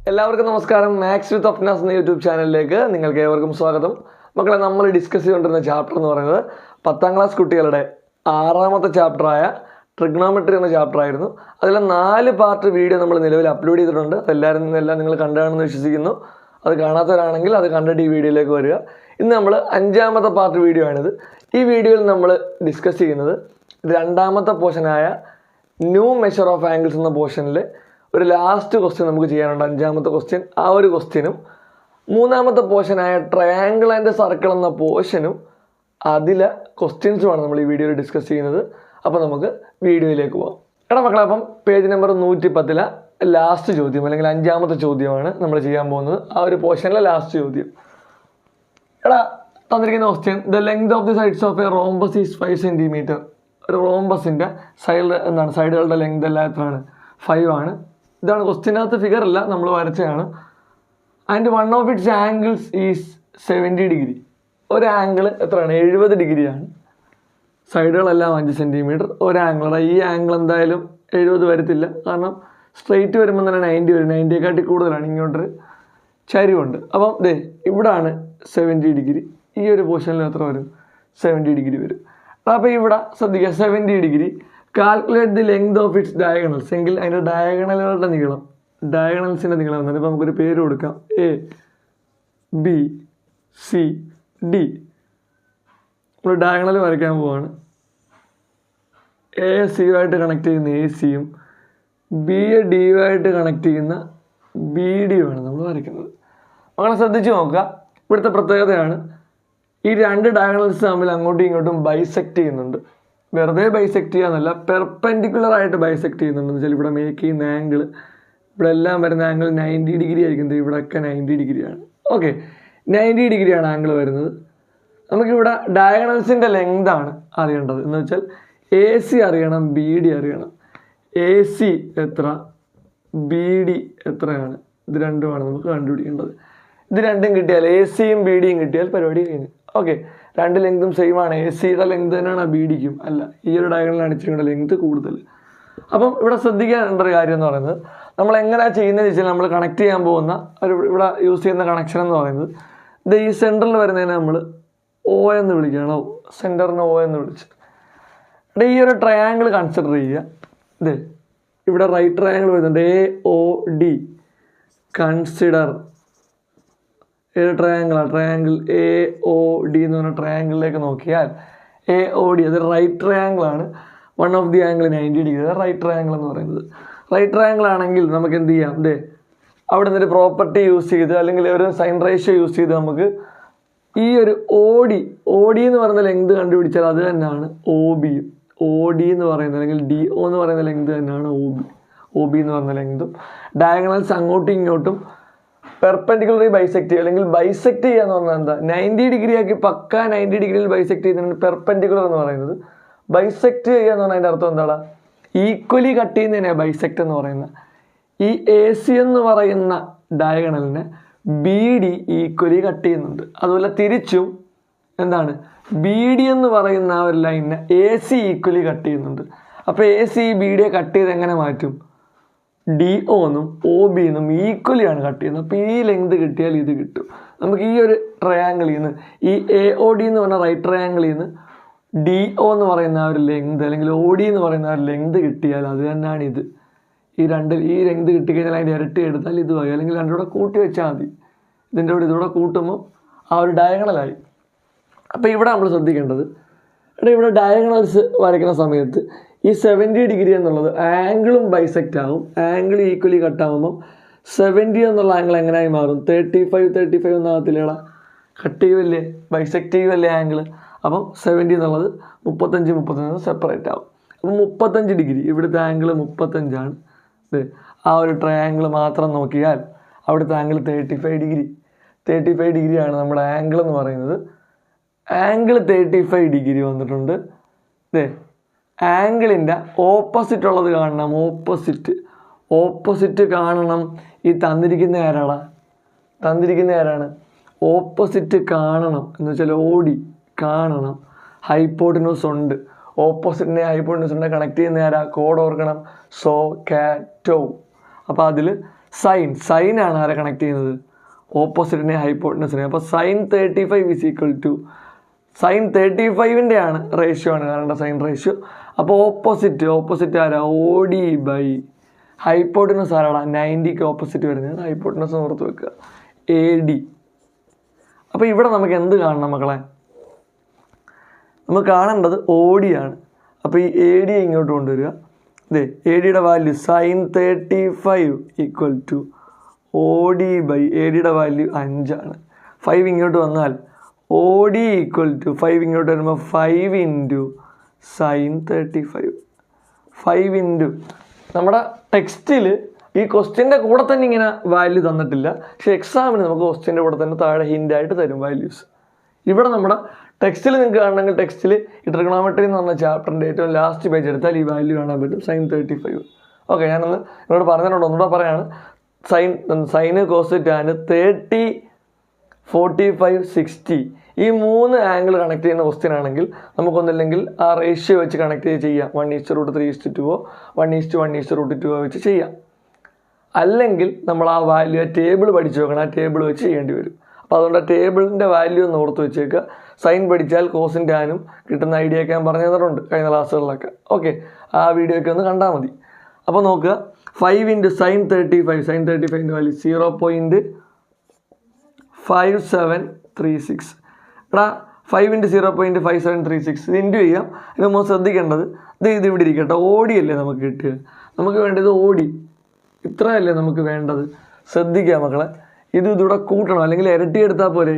എല്ലാവർക്കും നമസ്കാരം. മാത്സ് വിത്ത് അഫ്നാസ് എന്ന യൂട്യൂബ് ചാനലിലേക്ക് നിങ്ങൾക്ക് ഏവർക്കും സ്വാഗതം. മക്കളെ, നമ്മൾ ഡിസ്കസ് ചെയ്തുകൊണ്ടിരുന്ന ചാപ്റ്റർ എന്ന് പറയുന്നത് 10ാം ക്ലാസ് കുട്ടികളുടെ 6ാമത്തെ ചാപ്റ്ററായ ട്രിഗ്നോമെട്രി എന്ന ചാപ്റ്റർ ആയിരുന്നു. അതിലെ 4 പാർട്ട് വീഡിയോ നമ്മൾ നിലവിൽ അപ്ലോഡ് ചെയ്തിട്ടുണ്ട്. അതെല്ലാം നിങ്ങൾ കണ്ടാണെന്ന് വിശ്വസിക്കുന്നു. അത് കാണാത്തവരാണെങ്കിൽ അത് കണ്ടിട്ട് ഈ വീഡിയോയിലേക്ക് വരിക. ഇന്ന് നമ്മൾ 5ാമത്തെ പാർട്ട് വീഡിയോ ആണിത്. ഈ വീഡിയോയിൽ നമ്മൾ ഡിസ്കസ് ചെയ്യുന്നത് 2ാമത്തെ പോർഷനായ ന്യൂ മെഷർ ഓഫ് ആംഗിൾസ് എന്ന പോർഷനിൽ ഒരു ലാസ്റ്റ് ക്വസ്റ്റ്യൻ നമുക്ക് ചെയ്യാനുണ്ട്. 5ാമത്തെ ക്വസ്റ്റ്യൻ. ആ ഒരു ക്വസ്റ്റ്യനും 3ാമത്തെ പോർഷനായ ട്രയാങ്കിൾ ആൻഡ് സർക്കിൾ എന്ന പോർഷനും അതിലെ ക്വസ്റ്റ്യൻസുമാണ് നമ്മൾ ഈ വീഡിയോയിൽ ഡിസ്കസ് ചെയ്യുന്നത്. അപ്പോൾ നമുക്ക് വീഡിയോയിലേക്ക് പോകാം. മക്കളെ, അപ്പം പേജ് നമ്പർ 110 ലാസ്റ്റ് ചോദ്യം അല്ലെങ്കിൽ 5ാമത്തെ ചോദ്യമാണ് നമ്മൾ ചെയ്യാൻ പോകുന്നത്. ആ ഒരു പോർഷനിലെ ലാസ്റ്റ് ചോദ്യം. തന്നിരിക്കുന്ന question, the length of the sides of A rhombus is 5 centimetre. ഒരു റോംബസിൻ്റെ സൈഡുകളുടെ ലെങ്ത് എല്ലാം എത്രയാണ്? 5 ആണ്. ഇതാണ് ക്വസ്റ്റ്യനകത്ത്, ഫിഗർ അല്ല, നമ്മൾ വരച്ചതാണ്. And one of its angles is 70 degree. ഒരു ആംഗിൾ എത്രയാണ്? 70 ഡിഗ്രിയാണ്. സൈഡുകളെല്ലാം 5 സെൻറ്റിമീറ്റർ. ഒരു ആംഗിളാണ്. ഈ ആംഗിൾ എന്തായാലും 70 വരത്തില്ല, കാരണം സ്ട്രെയിറ്റ് വരുമ്പോൾ തന്നെ 90 വരും. 90യെക്കാട്ടി കൂടുതലാണ്. ഇങ്ങോട്ടൊരു ചരിവുണ്ട്. അപ്പം ഇവിടാണ് 70 ഡിഗ്രി. ഈ ഒരു പൊസിഷനിൽ എത്ര വരും? 70 ഡിഗ്രി വരും. അപ്പോൾ ഇവിടെ ശ്രദ്ധിക്കുക, 70 degree. Calculate the length of its diagonals. എങ്കിൽ അതിൻ്റെ ഡയഗണലുകളുടെ നീളം, ഡയഗണൽസിൻ്റെ നീളം എന്നാണ്. ഇപ്പോൾ നമുക്കൊരു പേര് കൊടുക്കാം, ABCD. നമ്മൾ ഡയഗണൽ വരയ്ക്കാൻ പോവാണ്. AC-യുമായിട്ട് കണക്ട് ചെയ്യുന്ന AC-യും Bയെ D-യുമായിട്ട് കണക്ട് ചെയ്യുന്ന BD-യുമാണ് നമ്മൾ വരയ്ക്കുന്നത്. അങ്ങനെ ശ്രദ്ധിച്ച് നോക്കുക. ഇവിടുത്തെ പ്രത്യേകതയാണ്, ഈ 2 ഡയഗണൽസ് തമ്മിൽ അങ്ങോട്ടും ഇങ്ങോട്ടും ബൈസെക്ട് ചെയ്യുന്നുണ്ട്. വെറുതെ ബൈസെക്ട് ചെയ്യാന്നല്ല, പെർപെൻഡിക്കുലർ ആയിട്ട് ബൈസെക്ട് ചെയ്യുന്നുണ്ട്. എന്ന് വെച്ചാൽ ഇവിടെ മേക്ക് ചെയ്യുന്ന ആംഗിൾ, ഇവിടെ എല്ലാം വരുന്ന ആംഗിൾ 90 ഡിഗ്രി ആയിരിക്കും. ഇവിടെയൊക്കെ 90 ഡിഗ്രിയാണ്. ഓക്കെ, 90 ഡിഗ്രിയാണ് ആംഗിൾ വരുന്നത്. നമുക്കിവിടെ ഡയഗണൽസിൻ്റെ ലെങ്ത് ആണ് അറിയേണ്ടത്. എന്ന് വെച്ചാൽ AC അറിയണം, BD അറിയണം. AC എത്ര, BD എത്രയാണ്? ഇത് രണ്ടുമാണ് നമുക്ക് കണ്ടുപിടിക്കേണ്ടത്. ഇത് രണ്ടും കിട്ടിയാൽ, AC-യും BD-യും കിട്ടിയാൽ പരിപാടി കഴിഞ്ഞു. ഓക്കെ, 2 ലെങ്തും സെയിം ആണ്. AC-യുടെ ലെങ്ത് തന്നെയാണ് BD-ക്കും. അല്ല, ഈ ഒരു ഡയഗണലാണ് ഇച്ചിരി ലെങ്ത് കൂടുതൽ. അപ്പം ഇവിടെ ശ്രദ്ധിക്കേണ്ട ഒരു കാര്യം എന്ന് പറയുന്നത്, നമ്മൾ എങ്ങനെയാണ് ചെയ്യുന്നതെന്ന് വെച്ചാൽ, നമ്മൾ കണക്ട് ചെയ്യാൻ പോകുന്ന ഇവിടെ യൂസ് ചെയ്യുന്ന കണക്ഷൻ എന്ന് പറയുന്നത്, ഈ സെൻറ്ററിൽ വരുന്നതിനെ നമ്മൾ O എന്ന് വിളിക്കുകയാണ്. സെൻറ്ററിന് O എന്ന് വിളിച്ച് ഈ ഒരു ട്രയാങ്കിൾ കൺസിഡർ ചെയ്യുക. ഇവിടെ റൈറ്റ് ട്രയാങ്കിൾ വരുന്നുണ്ട്, AOD. കൺസിഡർ ഏത് ട്രയാങ്കിളാണ്? ട്രയാങ്കിൾ AOD എന്ന് പറഞ്ഞ ട്രയാങ്കിളിലേക്ക് നോക്കിയാൽ AOD അത് റൈറ്റ് ട്രയാങ്കിളാണ്. One of the angle 90 degree. അത് റൈറ്റ് ട്രയാങ്കിൾ എന്ന് പറയുന്നത്. റൈറ്റ് ട്രയാങ്കിൾ ആണെങ്കിൽ നമുക്ക് എന്ത് ചെയ്യാം? അവിടെ നിന്നൊരു പ്രോപ്പർട്ടി യൂസ് ചെയ്ത് അല്ലെങ്കിൽ ഒരു സൈൻ റേഷ്യോ യൂസ് ചെയ്ത് നമുക്ക് ഈ ഒരു OD എന്ന് പറയുന്ന ലെങ്ത് കണ്ടുപിടിച്ചാൽ അത് തന്നെയാണ് OB-യും. OD എന്ന് പറയുന്നത് അല്ലെങ്കിൽ DO എന്ന് പറയുന്ന ലെങ്ത് തന്നെയാണ് OB എന്ന് പറയുന്ന ലെങ്തും. ഡയഗണൽസ് അങ്ങോട്ടും ഇങ്ങോട്ടും പെർപെൻഡിക്കുലറി ബൈസെക്ട് ചെയ്യുക, അല്ലെങ്കിൽ ബൈസെക്ട് ചെയ്യുക എന്ന് പറഞ്ഞാൽ എന്താ? 90 ഡിഗ്രി ആക്കി പക്ക 90 ഡിഗ്രിയിൽ ബൈസെക്ട് ചെയ്യുന്നതിന് പെർപെൻഡിക്കുലർ എന്ന് പറയുന്നത്. ബൈസെക്ട് ചെയ്യുക എന്ന് പറഞ്ഞാൽ അതിൻ്റെ അർത്ഥം എന്താണ്? ഈക്വലി കട്ട് ചെയ്യുന്നതിനെ ബൈസെക്ട് എന്ന് പറയുന്നത്. ഈ AC എന്ന് പറയുന്ന ഡയഗണലിനെ BD ഈക്വലി കട്ട് ചെയ്യുന്നുണ്ട്. അതുപോലെ തിരിച്ചും എന്താണ്? BD എന്ന് പറയുന്ന ആ ഒരു ലൈനിനെ AC ഈക്വലി കട്ട് ചെയ്യുന്നുണ്ട്. അപ്പോൾ AC BDയെ കട്ട് ചെയ്ത് എങ്ങനെ മാറ്റും? DO എന്നും OB എന്നും ഈക്വലിയാണ് കട്ട് ചെയ്യുന്നത്. അപ്പോൾ ഈ ലെങ്ത് കിട്ടിയാൽ ഇത് കിട്ടും. നമുക്ക് ഈ ഒരു ട്രയാങ്കിളിൽ നിന്ന്, ഈ AOD എന്ന് പറഞ്ഞ റൈറ്റ് ട്രയാങ്കിളിൽ നിന്ന് DO എന്ന് പറയുന്ന ആ ഒരു ലെങ്ത് അല്ലെങ്കിൽ OD എന്ന് പറയുന്ന ആ ഒരു ലെങ്ത് കിട്ടിയാൽ അത് തന്നെയാണ് ഇത്. ഈ ലെങ്ത് കിട്ടിക്കഴിഞ്ഞാൽ അതിൻ്റെ ഇരട്ടി എടുത്താൽ ഇതുമായി, അല്ലെങ്കിൽ രണ്ടും കൂടെ കൂട്ടി വെച്ചാൽ മതി. ഇതിൻ്റെ കൂടെ ഇതുകൂടെ കൂട്ടുമ്പോൾ ആ ഒരു ഡയഗണലായി. അപ്പോൾ ഇവിടെ നമ്മൾ ശ്രദ്ധിക്കേണ്ടത്, ഇവിടെ ഡയഗണൽസ് വരയ്ക്കുന്ന സമയത്ത് ഈ 70 ഡിഗ്രി എന്നുള്ളത് ആംഗിളും ബൈസെക്റ്റ് ആകും. ആംഗിൾ ഈക്വലി കട്ടാകുമ്പം 70 എന്നുള്ള ആംഗിൾ എങ്ങനെയായി മാറും? 35 ഒന്നാകത്തില്ലേടാ? കട്ട് ചെയ്യുമല്ലേ, ബൈസെക്റ്റ് ചെയ്യുമല്ലേ ആംഗിൾ. അപ്പം 70 എന്നുള്ളത് 35 സെപ്പറേറ്റ് ആവും. അപ്പം 35 ഡിഗ്രി, ഇവിടുത്തെ ആംഗിൾ 35ആണ്. ആ ഒരു ട്രയാങ്കിൾ മാത്രം നോക്കിയാൽ അവിടുത്തെ ആംഗിൾ 35 ഡിഗ്രിയാണ് നമ്മുടെ ആംഗിൾ എന്ന് പറയുന്നത്. ആംഗിൾ 35 ഡിഗ്രി വന്നിട്ടുണ്ട്. ആംഗിളിൻ്റെ ഓപ്പോസിറ്റ് ഉള്ളത് കാണണം. ഓപ്പോസിറ്റ് കാണണം. ഈ തന്നിരിക്കുന്ന ആരാണ്? ഓപ്പോസിറ്റ് കാണണം എന്ന് വെച്ചാൽ OD കാണണം. ഹൈപ്പോട്ടിനൂസ് ഉണ്ട്. ഓപ്പോസിറ്റിനെ ഹൈപ്പോട്ടിനൂസിനെ കണക്ട് ചെയ്യുന്ന ആരാ? കോഡ് ഓർക്കണം, സോ കാറ്റോ. അപ്പോൾ അതിൽ സൈനാണ് ആരെ കണക്ട് ചെയ്യുന്നത്? ഓപ്പോസിറ്റിനെ ഹൈപ്പോട്ടനസിനെ. അപ്പോൾ sin 35 is equal to sin 35ൻ്റെ ആണ് റേഷ്യോ ആണ് കാരണം സൈൻ റേഷ്യോ. അപ്പോൾ ഓപ്പോസിറ്റ് ആരാ? OD ബൈ ഹൈപ്പോട്ടനസ് ആരാടാ? 90ക്ക് ഓപ്പോസിറ്റ് വരുന്നതാണ് ഹൈപ്പോട്ടനസ് ഓർത്ത് വെക്കുക, AD. അപ്പോൾ ഇവിടെ നമുക്ക് എന്ത് കാണണം മക്കളെ? നമുക്ക് കാണേണ്ടത് OD ആണ്. അപ്പോൾ ഈ AD ഇങ്ങോട്ട് കൊണ്ടുവരിക. ഇതേ ADയുടെ value sin 35 equal to OD by ADയുടെ വാല്യൂ 5 ആണ്. 5 ഇങ്ങോട്ട് വന്നാൽ OD ഈക്വൽ ടു 5 ഇങ്ങോട്ട് വരുമ്പോൾ 5 ഇൻറ്റു sin 35. 5 ഇൻറ്റു നമ്മുടെ ടെക്സ്റ്റിൽ ഈ ക്വസ്റ്റ്യൻ്റെ കൂടെ തന്നെ ഇങ്ങനെ വാല്യൂ തന്നിട്ടില്ല, പക്ഷേ എക്സാമിന് നമുക്ക് ക്വസ്റ്റ്യൻ്റെ കൂടെ തന്നെ താഴെ ഹിൻ്റായിട്ട് തരും വാല്യൂസ്. ഇവിടെ നമ്മുടെ ടെക്സ്റ്റിൽ നിങ്ങൾക്ക് കാണണമെങ്കിൽ ടെക്സ്റ്റിൽ ഈ ട്രിഗണോമെട്രി എന്ന് പറഞ്ഞ ചാപ്റ്ററിൻ്റെ ഏറ്റവും ലാസ്റ്റ് പേജ് എടുത്താൽ ഈ വാല്യൂ കാണാൻ പറ്റും, sin 35. ഓക്കെ, ഞാനൊന്ന് നിങ്ങളോട് പറഞ്ഞിട്ടുണ്ട്, ഒന്നുകൂടെ പറയാണ്. സൈന് കോസ് ടാൻ 30, 45, 60 ഈ 3 ആംഗിൾ കണക്ട് ചെയ്യുന്ന ക്വസ്റ്റ്യൻ ആണെങ്കിൽ നമുക്കൊന്നില്ലെങ്കിൽ ആ റേഷ്യോ വെച്ച് കണക്ട് ചെയ്യാം. 1:3:2 1:1:2 വെച്ച് ചെയ്യാം. അല്ലെങ്കിൽ നമ്മൾ ആ വാല്യൂ ടേബിൾ പഠിച്ചു നോക്കണം, ആ ടേബിൾ വെച്ച് ചെയ്യേണ്ടി വരും. അപ്പോൾ അതുകൊണ്ട് ആ ടേബിളിൻ്റെ വാല്യൂ ഒന്ന് ഓർത്ത് വെച്ചേക്കുക. സൈൻ പഠിച്ചാൽ കോസും ടാനും കിട്ടുന്ന ഐഡിയ ഒക്കെ ഞാൻ പറഞ്ഞു തന്നിട്ടുണ്ട് കഴിഞ്ഞ ക്ലാസ്സുകളിലൊക്കെ. ഓക്കെ, ആ വീഡിയോ ഒക്കെ ഒന്ന് കണ്ടാൽ മതി. അപ്പോൾ നോക്കുക, 5 ഇൻറ്റു sin 35, sin 35ൻ്റെ വാല്യൂ 0.5736. എടാ 5 ഇൻറ്റു 0.5736 ഇത് ഇൻറ്റു ചെയ്യാം. ഇത് നമ്മൾ ശ്രദ്ധിക്കേണ്ടത് ഇത് ഇവിടെ ഇരിക്കട്ടെ, OD അല്ലേ നമുക്ക് കിട്ടുക, നമുക്ക് വേണ്ടത് OD ഇത്രയല്ലേ നമുക്ക് വേണ്ടത്. ശ്രദ്ധിക്കുക മക്കളെ, ഇതിവിടെ കൂട്ടണം, അല്ലെങ്കിൽ ഇരട്ടി എടുത്താൽ പോലെ.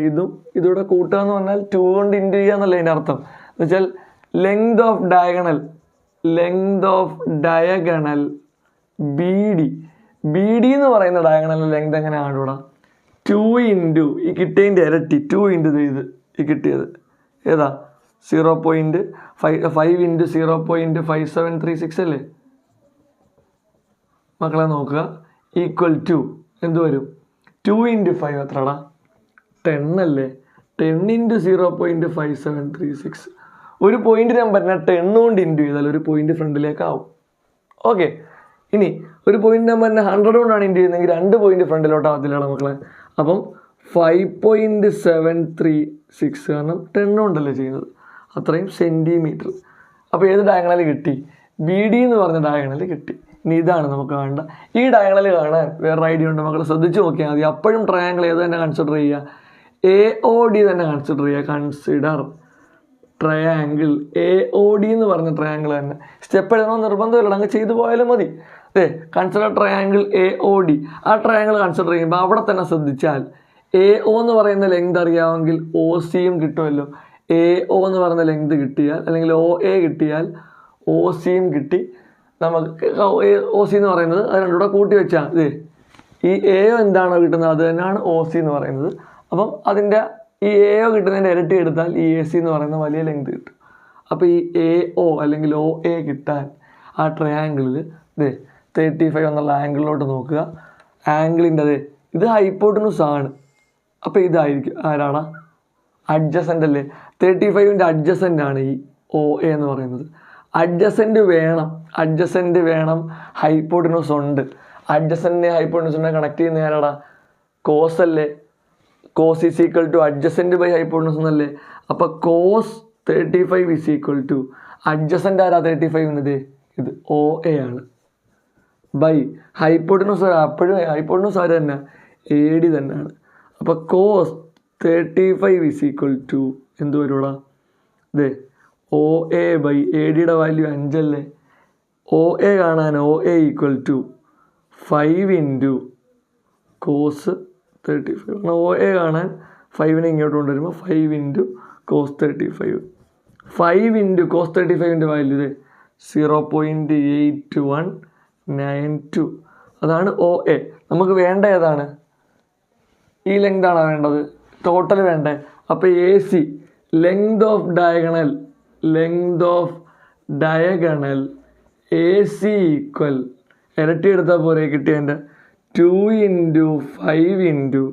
ഇതിവിടെ കൂട്ടുക എന്ന് പറഞ്ഞാൽ 2 കൊണ്ട് ഇൻറ്റു ചെയ്യുക എന്നല്ല അതിൻ്റെ അർത്ഥം. എന്ന് വെച്ചാൽ ലെങ്ത് ഓഫ് ഡയഗണൽ BD എന്ന് പറയുന്ന ഡയഗണൽ ലെങ്ത് എങ്ങനെയാണ് ഇവിടെ? 2 ഇൻറ്റു ഈ കിട്ടിയതിൻ്റെ ഇരട്ടി, 2 ഇൻറ്റു ഇത് ഈ കിട്ടിയത് ഏതാ? 5 ഇൻറ്റു 0.5736 അല്ലേ മക്കളെ? നോക്കുക, ഈക്വൽ ടു എന്ത് വരും? 2 ഇൻറ്റു 5 എത്രടാ? 10 അല്ലേ? 10 ഇൻറ്റു 0.5736. ഒരു പോയിന്റ് നമ്പറിനെ 10 കൊണ്ട് ഇൻറ്റു ചെയ്താൽ ഒരു പോയിന്റ് ഫ്രണ്ടിലേക്കാവും. ഓക്കെ, ഇനി ഒരു പോയിന്റ് നമ്പറിനെ 100 കൊണ്ടാണ് ഇൻറ്റു ചെയ്യുന്നതെങ്കിൽ 2 പോയിന്റ് ഫ്രണ്ടിലോട്ടാവത്തില്ലാണ് മക്കളെ. അപ്പം 5.736 കാരണം 10 കൊണ്ടല്ലേ ചെയ്യുന്നത്, അത്രയും സെൻറ്റിമീറ്റർ. അപ്പോൾ ഏത് ഡയഗണൽ കിട്ടി? BD എന്ന് പറഞ്ഞ ഡയഗണൽ കിട്ടി. ഇനി ഇതാണ് നമുക്ക് വേണ്ട. ഈ ഡയഗണൽ കാണാൻ വേറെ ഐഡിയ ഉണ്ട് മക്കൾ, ശ്രദ്ധിച്ച് നോക്കിയാൽ മതി. അപ്പോഴും ട്രയാങ്കിൾ ഏത് തന്നെ കൺസിഡർ ചെയ്യുക? AOD തന്നെ കൺസിഡർ ചെയ്യുക. കൺസിഡർ ട്രയാങ്കിൾ AOD എന്ന് പറഞ്ഞ ട്രയാങ്കിൾ തന്നെ. സ്റ്റെപ്പ് എഴുതണമെന്ന് നിർബന്ധമില്ല, അങ്ങ് ചെയ്തു പോയാലും മതി. Consider triangle AOD. ആ ട്രയാങ്കിൾ കൺസിഡർ ചെയ്യുമ്പോൾ അവിടെ തന്നെ ശ്രദ്ധിച്ചാൽ AO എന്ന് പറയുന്ന ലെങ്ത് അറിയാമെങ്കിൽ OCയും കിട്ടുമല്ലോ. AO എന്ന് പറയുന്ന ലെങ്ത് കിട്ടിയാൽ, അല്ലെങ്കിൽ OA കിട്ടിയാൽ OCയും കിട്ടി. നമുക്ക് OC എന്ന് പറയുന്നത് അത് രണ്ടുകൂടെ കൂട്ടി വെച്ചാൽ ഈ AO എന്താണോ കിട്ടുന്നത് അത് തന്നെയാണ് OC എന്ന് പറയുന്നത്. അപ്പം അതിൻ്റെ ഈ AO കിട്ടുന്നതിൻ്റെ ഇരട്ടി എടുത്താൽ ഈ AC എന്ന് പറയുന്ന വലിയ ലെങ്ത് കിട്ടും. അപ്പോൾ ഈ AO അല്ലെങ്കിൽ OA കിട്ടാൻ ആ ട്രയാങ്കിളിൽ 35 എന്നുള്ള ആംഗിളിലോട്ട് നോക്കുക. ആംഗിളിൻ്റെ ഇത് ഹൈപ്പോട്ടനസ് ആണ്. അപ്പോൾ ഇതായിരിക്കും ആരാടാ? അഡ്ജസൻ്റ് അല്ലേ? 35ൻ്റെ അഡ്ജസൻ്റ് ആണ് ഈ OA എന്ന് പറയുന്നത്. അഡ്ജസൻ്റ് വേണം, ഹൈപ്പോട്ടനസ് ഉണ്ട്. അഡ്ജസൻ്റ് ഹൈപ്പോട്ടനസിനെ കണക്ട് ചെയ്യുന്ന ആരാടാ? കോസ് അല്ലേ? Cos is equal to adjacent by hypotenuse എന്നല്ലേ? അപ്പോൾ cos 35 is equal to adjacent ആരാ? 35 ഇത് OA ആണ് ബൈ ഹൈപ്പോട്ടനസ്. അപ്പോഴും ഹൈപ്പോട്ടനസ് ആര് തന്നെ? AD തന്നെയാണ്. അപ്പോൾ കോസ് 35 ഈസ് ഈക്വൽ ടു എന്ത് വരുവാടാ? OA ബൈ ADയുടെ വാല്യൂ 5 അല്ലേ? OA കാണാൻ OA equal to 5 into cos 35. കാരണം OA കാണാൻ 5നെ ഇങ്ങോട്ട് കൊണ്ടുവരുമ്പോൾ 5 ഇൻറ്റു കോസ് 35. 5 ഇൻറ്റു കോസ് 35ൻ്റെ വാല്യൂ 0.8192. അതാണ് OA. നമുക്ക് വേണ്ട ഏതാണ്? ഈ ലെങ്താണോ വേണ്ടത്? ടോട്ടൽ വേണ്ടേ? അപ്പോൾ AC length of diagonal AC equal ഇരട്ടി എടുത്താൽ പോരെ കിട്ടിയതിൻ്റെ 2 ഇൻറ്റു 5 ഇൻറ്റു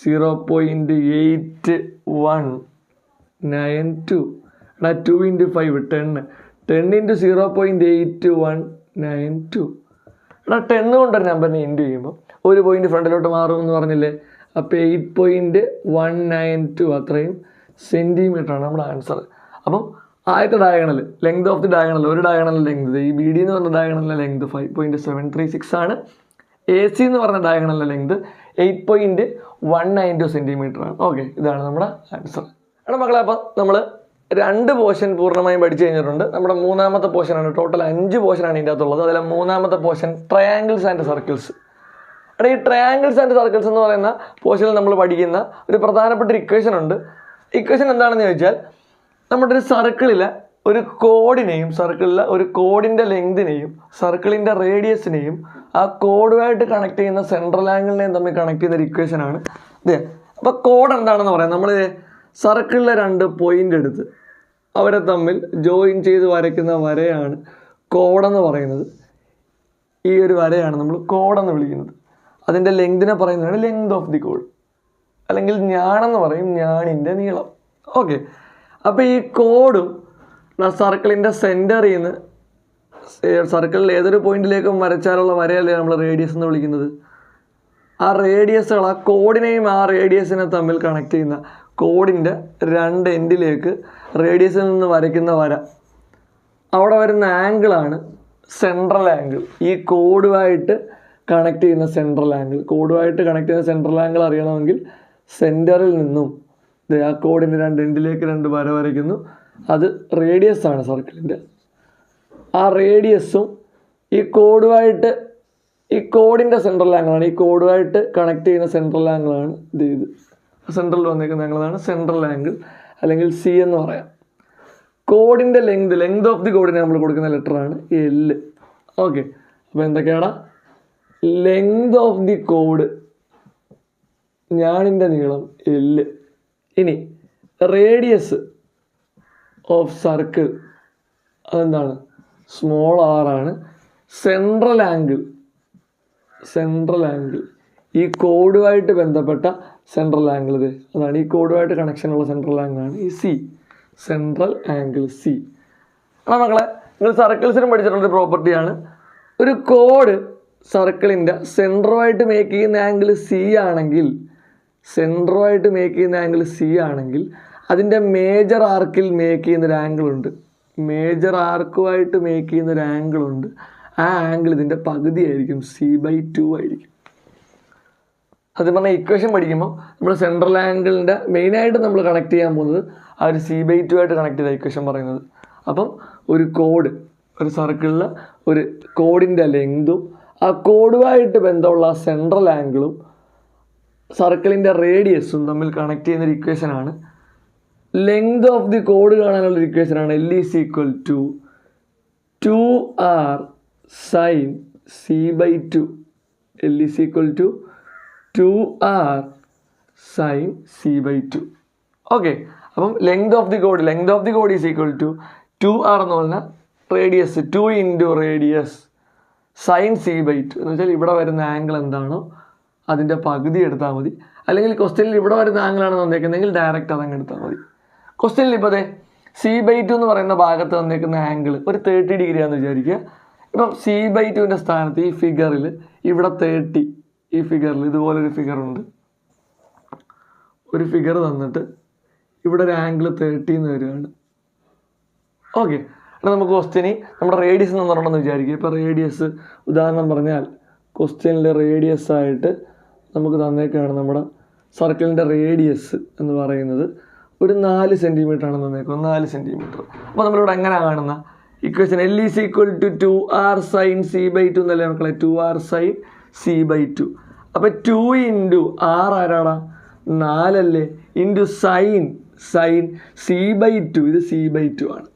0.8192. 2 into 5 10 into 0.8192. 10 കൊണ്ടൊരു നമ്പറിനെ ഇൻറ്റു ചെയ്യുമ്പോൾ ഒരു പോയിന്റ് ഫ്രണ്ടിലോട്ട് മാറും എന്ന് പറഞ്ഞില്ലേ. അപ്പോൾ 8.192 അത്രയും സെൻറ്റിമീറ്ററാണ് നമ്മുടെ ആൻസർ. അപ്പം ആദ്യത്തെ diagonal length of the diagonal, ഒരു ഡയഗണൽ ലെങ്ത്, ഈ ബി ഡി എന്ന് പറഞ്ഞ ഡയഗണലിൻ്റെ ലെങ്ത് 5.736 ആണ്. എ സി എന്ന് പറഞ്ഞ ഡയഗണലിൻ്റെ ലെങ്ത് 8.192 സെൻറ്റിമീറ്റർ ആണ്. ഓക്കെ, ഇതാണ് നമ്മുടെ ആൻസർ. എടാ മക്കളെ, അപ്പം നമ്മൾ 2 പോർഷൻ പൂർണ്ണമായും പഠിച്ചു കഴിഞ്ഞിട്ടുണ്ട്. നമ്മുടെ മൂന്നാമത്തെ പോർഷനാണ്. ടോട്ടൽ 5 പോർഷനാണ് ഇതിൻ്റെ അകത്തുള്ളത്. അതിലെ മൂന്നാമത്തെ പോർഷൻ ട്രയാങ്കിൾസ് ആൻഡ് സർക്കിൾസ്. എടാ, ഈ ട്രയാങ്കിൾസ് ആൻഡ് സർക്കിൾസ് എന്ന് പറയുന്ന പോർഷനിൽ നമ്മൾ പഠിക്കുന്ന ഒരു പ്രധാനപ്പെട്ട ഒരു ഇക്വേഷൻ ഉണ്ട്. ഇക്വേഷൻ എന്താണെന്ന് ചോദിച്ചാൽ, നമ്മുടെ ഒരു സർക്കിളിലെ ഒരു കോഡിനെയും, സർക്കിളിലെ ഒരു കോഡിൻ്റെ ലെങ്തിനെയും സർക്കിളിൻ്റെ റേഡിയസിനെയും ആ കോഡുമായിട്ട് കണക്ട് ചെയ്യുന്ന സെൻട്രൽ ആംഗിളിനെയും തമ്മിൽ കണക്ട് ചെയ്യുന്ന ഒരു ഇക്വേഷനാണ് ഇത്. അപ്പോൾ കോഡ് എന്താണെന്ന് പറയാം, നമ്മൾ സർക്കിളിലെ 2 പോയിന്റ് എടുത്ത് അവരെ തമ്മിൽ ജോയിൻ ചെയ്ത് വരയ്ക്കുന്ന വരയാണ് കോഡെന്ന് പറയുന്നത്. ഈ ഒരു വരയാണ് നമ്മൾ കോഡെന്ന് വിളിക്കുന്നത്. അതിൻ്റെ ലെങ്തിനെ പറയുന്നതാണ് ലെങ്ത് ഓഫ് ദി കോഡ്, അല്ലെങ്കിൽ ഞാണെന്ന് പറയും, ഞാണിൻ്റെ നീളം. ഓക്കെ, അപ്പോൾ ഈ കോഡും സർക്കിളിൻ്റെ സെൻറ്ററിൽ നിന്ന് സർക്കിളിൽ ഏതൊരു പോയിന്റിലേക്കും വരച്ചാലുള്ള വരയല്ലേ നമ്മൾ റേഡിയസ് എന്ന് വിളിക്കുന്നത്. ആ റേഡിയസുകൾ, ആ കോഡിനെയും ആ റേഡിയസിനെ തമ്മിൽ കണക്ട് ചെയ്യുന്ന കോഡിൻ്റെ 2 എൻഡിലേക്ക് റേഡിയസിൽ നിന്ന് വരയ്ക്കുന്ന വര, അവിടെ വരുന്ന ആംഗിളാണ് സെൻട്രൽ ആംഗിൾ. ഈ കോഡുമായിട്ട് കണക്ട് ചെയ്യുന്ന സെൻട്രൽ ആംഗിൾ, കോഡുമായിട്ട് കണക്ട് ചെയ്യുന്ന സെൻട്രൽ ആംഗിൾ അറിയണമെങ്കിൽ സെൻറ്ററിൽ നിന്നും ആ കോഡിൻ്റെ 2 എൻഡിലേക്ക് 2 വര വരയ്ക്കുന്നു. അത് റേഡിയസ് ആണ് സർക്കിളിൻ്റെ. ആ റേഡിയസും ഈ കോഡുമായിട്ട്, ഈ കോഡിൻ്റെ സെൻട്രൽ ആംഗിളാണ്, ഈ കോഡുമായിട്ട് കണക്ട് ചെയ്യുന്ന സെൻട്രൽ ആംഗിളാണ് ഇത്. സെൻട്രലിൽ വന്നിരിക്കുന്ന ആംഗിളാണ് സെൻട്രൽ ആംഗിൾ, അല്ലെങ്കിൽ സി എന്ന് പറയാം. കോഡിൻ്റെ ലെങ്ത് ഓഫ് ദി കോഡിന് നമ്മൾ കൊടുക്കുന്ന ലെറ്ററാണ് എൽ. ഓക്കെ, അപ്പോൾ എന്തൊക്കെയാണ്? ലെങ്ത് ഓഫ് ദി കോഡ്, ഞാണിൻ്റെ നീളം എൽ. ഇനി റേഡിയസ് ഓഫ് സർക്കിൾ അതെന്താണ്? സ്മോൾ ആർ ആണ്. സെൻട്രൽ ആംഗിൾ ഈ കോഡുമായിട്ട് ബന്ധപ്പെട്ട സെൻട്രൽ ആംഗിൾ, ഇത് അതാണ് ഈ കോഡുമായിട്ട് കണക്ഷനുള്ള സെൻട്രൽ ആംഗിളാണ് ഈ സി, സെൻട്രൽ ആംഗിൾ സി. ആ മക്കളെ, നിങ്ങൾ സർക്കിൾസിനും പഠിച്ചിട്ടുള്ളൊരു പ്രോപ്പർട്ടിയാണ്, ഒരു കോഡ് സർക്കിളിൻ്റെ സെൻറ്ററുമായിട്ട് മേക്ക് ചെയ്യുന്ന ആംഗിൾ സി ആണെങ്കിൽ, അതിൻ്റെ മേജർ ആർക്കിൽ മേക്ക് ചെയ്യുന്നൊരു ആംഗിളുണ്ട്, മേജർ ആർക്കുമായിട്ട് മേക്ക് ചെയ്യുന്നൊരു ആംഗിളുണ്ട്. ആ ആംഗിൾ ഇതിൻ്റെ പകുതിയായിരിക്കും, C/2 ആയിരിക്കും. അത് പറഞ്ഞാൽ ഇക്വേഷൻ പഠിക്കുമ്പോൾ നമ്മൾ സെൻട്രൽ ആംഗിളിൻ്റെ മെയിനായിട്ട് നമ്മൾ കണക്ട് ചെയ്യാൻ പോകുന്നത് ആ ഒരു C/2 ആയിട്ട് കണക്ട് ചെയ്ത ഇക്വേഷൻ പറയുന്നത്. അപ്പം ഒരു കോഡ്, ഒരു സർക്കിളിൽ ഒരു കോഡിൻ്റെ ലെങ്തും ആ കോഡുമായിട്ട് ബന്ധമുള്ള സെൻട്രൽ ആംഗിളും സർക്കിളിൻ്റെ റേഡിയസും തമ്മിൽ കണക്ട് ചെയ്യുന്നൊരു ഇക്വേഷനാണ്. ലെങ്ത് ഓഫ് ദി കോഡ് കാണാനുള്ളൊരു ഇക്വേഷനാണ് L = 2r sin C/2. L = 2r sin C/2. Okay, അപ്പം ലെങ്ത് ഓഫ് ദി കോഡ് ഈസ് ഈക്വൽ ടു 2r എന്ന് പറഞ്ഞാൽ റേഡിയസ്, 2 × റേഡിയസ് സൈൻ C/2 എന്ന് വെച്ചാൽ ഇവിടെ വരുന്ന ആംഗിൾ എന്താണോ അതിൻ്റെ പകുതി എടുത്താൽ മതി. അല്ലെങ്കിൽ ക്വസ്റ്റ്യനിൽ ഇവിടെ വരുന്ന ആംഗിളാണ് തന്നേക്കുന്നതെങ്കിൽ ഡയറക്റ്റ് അതങ്ങ് എടുത്താൽ മതി. ക്വസ്റ്റ്യനിൽ ഇപ്പോൾ അതെ C/2 എന്ന് പറയുന്ന ഭാഗത്ത് തന്നേക്കുന്ന ആംഗിൾ ഒരു 30 ഡിഗ്രിയാണെന്ന് വിചാരിക്കുക. ഇപ്പം C/2ൻ്റെ സ്ഥാനത്ത് ഈ ഫിഗറിൽ ഇവിടെ 30, ഈ ഫിഗറിൽ ഇതുപോലൊരു ഫിഗറുണ്ട്, ഒരു ഫിഗർ തന്നിട്ട് ഇവിടെ ഒരു ആംഗിൾ 30 എന്ന് വരികയാണ്. ഓക്കെ, എന്നാൽ നമുക്ക് ക്വസ്റ്റ്യന് നമ്മുടെ റേഡിയസ് എന്ന് പറഞ്ഞിട്ടുണ്ടെന്ന് വിചാരിക്കുക. ഇപ്പോൾ റേഡിയസ് ഉദാഹരണം പറഞ്ഞാൽ ക്വസ്റ്റ്യനിൽ റേഡിയസ് ആയിട്ട് നമുക്ക് തന്നേക്കാണ്, നമ്മുടെ സർക്കിളിൻ്റെ റേഡിയസ് എന്ന് പറയുന്നത് ഒരു 4 സെൻറ്റിമീറ്റർ ആണെന്ന് തന്നേക്കും, 4 സെൻറ്റിമീറ്റർ. അപ്പോൾ നമ്മളിവിടെ എങ്ങനെ കാണുന്ന equation L = 2r sin C/2 എന്നല്ലേ മക്കളെ, 2r sin C/2. അപ്പോൾ 2 × r ആരാടാ? 4 അല്ലേ, ഇൻറ്റു സൈൻ C/2, ഇത് C/2 ആണ്.